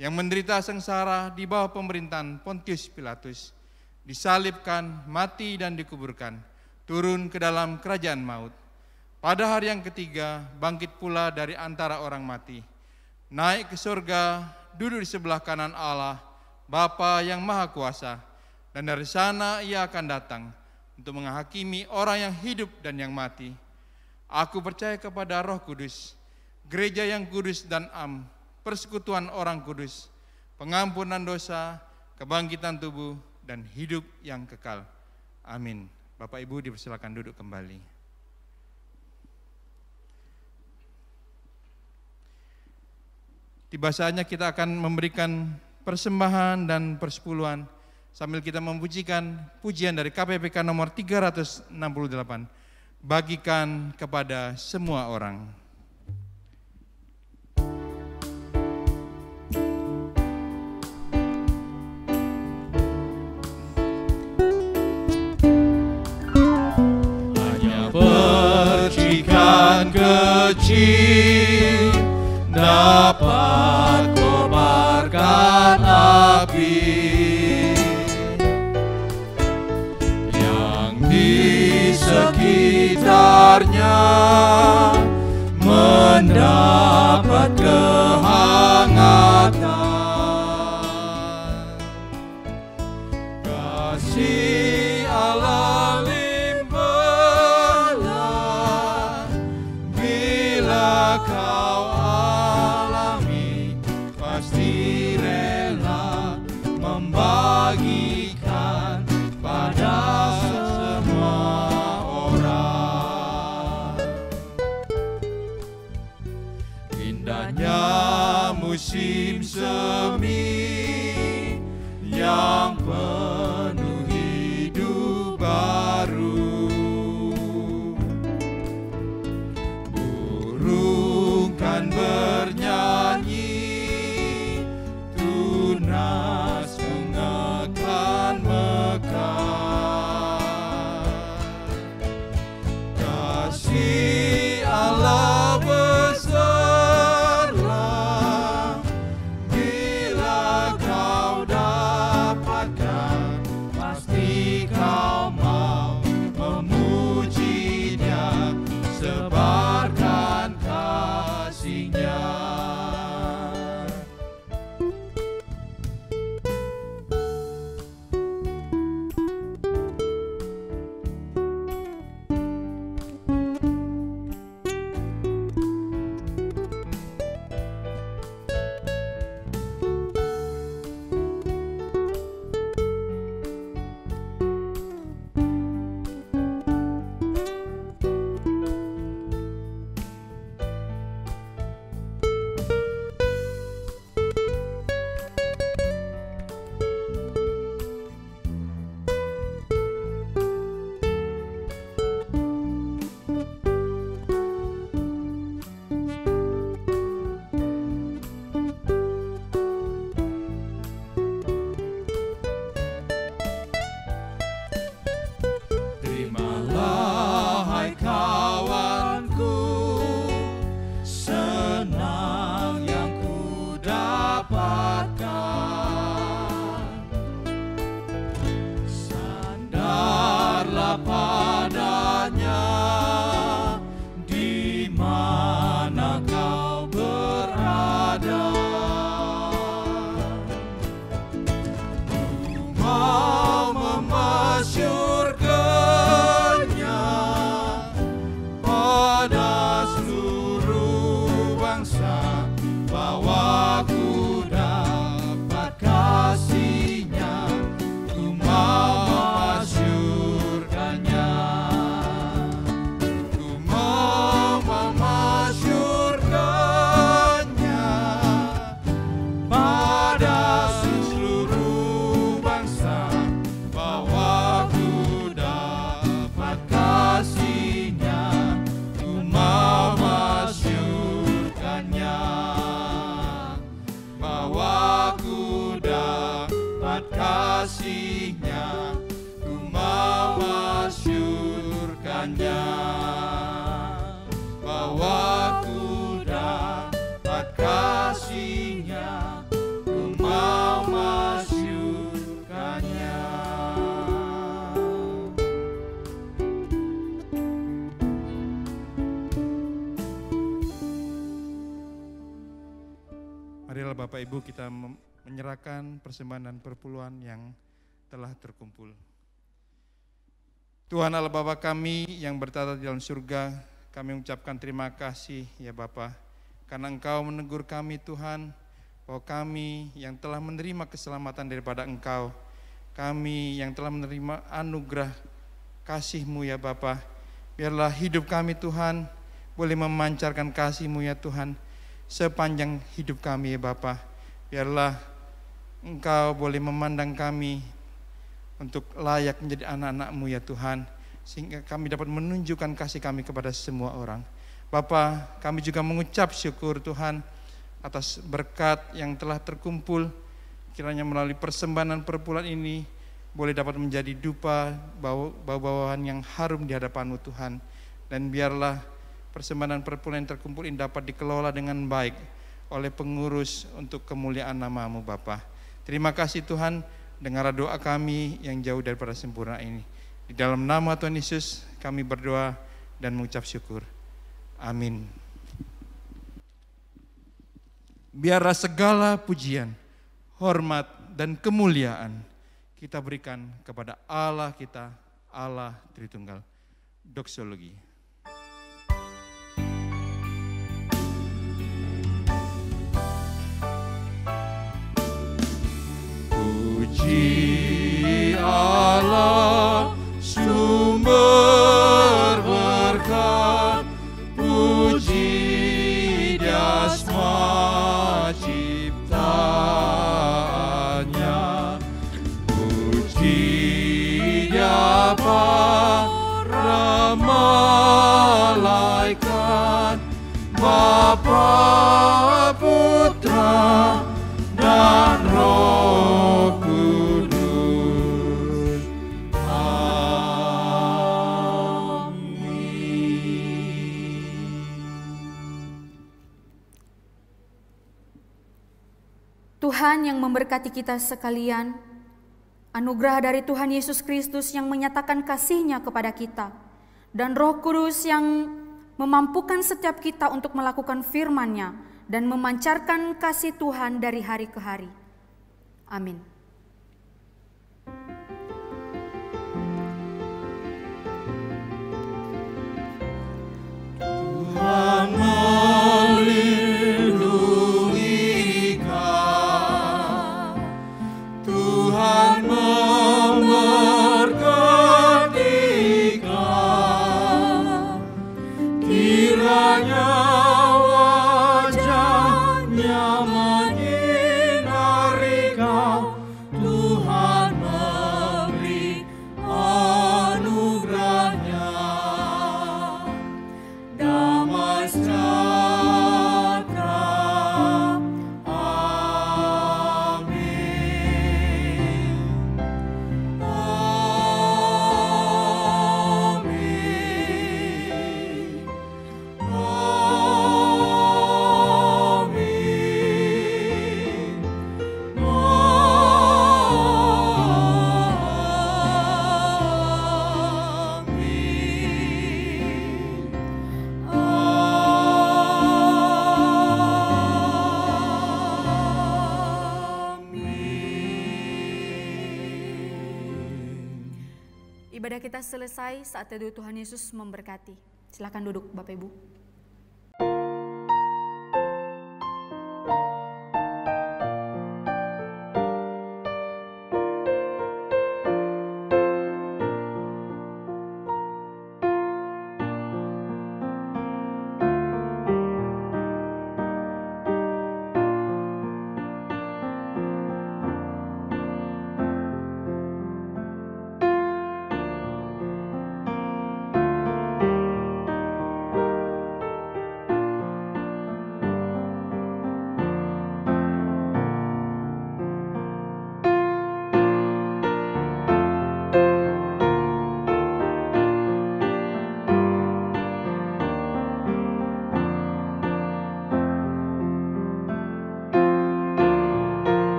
yang menderita sengsara di bawah pemerintahan Pontius Pilatus, disalibkan, mati dan dikuburkan, turun ke dalam kerajaan maut. Pada hari yang ketiga, bangkit pula dari antara orang mati, naik ke surga, duduk di sebelah kanan Allah, Bapa yang Maha Kuasa, dan dari sana Ia akan datang untuk menghakimi orang yang hidup dan yang mati. Aku percaya kepada Roh Kudus, gereja yang kudus dan am, persekutuan orang kudus, pengampunan dosa, kebangkitan tubuh, dan hidup yang kekal. Amin. Bapak Ibu dipersilakan duduk kembali. Tiba saatnya kita akan memberikan persembahan dan persepuluhan sambil kita memujikan pujian dari KPPK nomor 368. Bagikan kepada semua orang. Kecil dapat kobarkan api yang di sekitarnya mendapat kehangatan. Kasih Allah kau alami, pasti rela membagikan pada semua orang. Indahnya musim semi yang penuh hidup baru. Bernyanyi, tunas mengekan mekar. Kasih Allah besarlah di hanya bahwa ku dapat kasih-Nya, ku mau masyurkannya. Marilah Bapak Ibu kita menyerahkan persembahan dan perpuluhan yang telah terkumpul. Tuhan Allah Bapa kami yang bertata di dalam surga, kami mengucapkan terima kasih ya Bapa, karena Engkau menegur kami Tuhan, bahwa kami yang telah menerima keselamatan daripada Engkau, kami yang telah menerima anugerah kasih-Mu ya Bapa, biarlah hidup kami Tuhan boleh memancarkan kasih-Mu ya Tuhan, sepanjang hidup kami ya Bapa. Biarlah Engkau boleh memandang kami untuk layak menjadi anak-anak-Mu ya Tuhan, sehingga kami dapat menunjukkan kasih kami kepada semua orang. Bapa, kami juga mengucap syukur Tuhan atas berkat yang telah terkumpul, kiranya melalui persembahan dan perpuluhan ini boleh dapat menjadi dupa bau-bauan yang harum di hadapan-Mu Tuhan. Dan biarlah persembahan dan perpuluhan yang terkumpul ini dapat dikelola dengan baik oleh pengurus untuk kemuliaan nama-Mu Bapa. Terima kasih Tuhan, dengar doa kami yang jauh daripada sempurna ini. Di dalam nama Tuhan Yesus kami berdoa dan mengucap syukur. Amin. Biarlah segala pujian, hormat dan kemuliaan kita berikan kepada Allah kita, Allah Tritunggal. Doksologi. Puji Allah sumber berkat, puji Dia asma ciptaannya, puji Dia para malaikat, Bapa, Putra dan Roh Kudus. Amin. Tuhan yang memberkati kita sekalian, anugerah dari Tuhan Yesus Kristus yang menyatakan kasih-Nya kepada kita, dan Roh Kudus yang memampukan setiap kita untuk melakukan firman-Nya dan memancarkan kasih Tuhan dari hari ke hari. Amin. Tuhan melindungi kau, Tuhan memberkati kau, kiranya wajah-Nya menyinari kau, Tuhan memberi anugerah-Nya, damai sejahtera. Amin. Amin. Ibadah kita selesai, saat teduh Tuhan Yesus memberkati. Silakan duduk Bapak Ibu.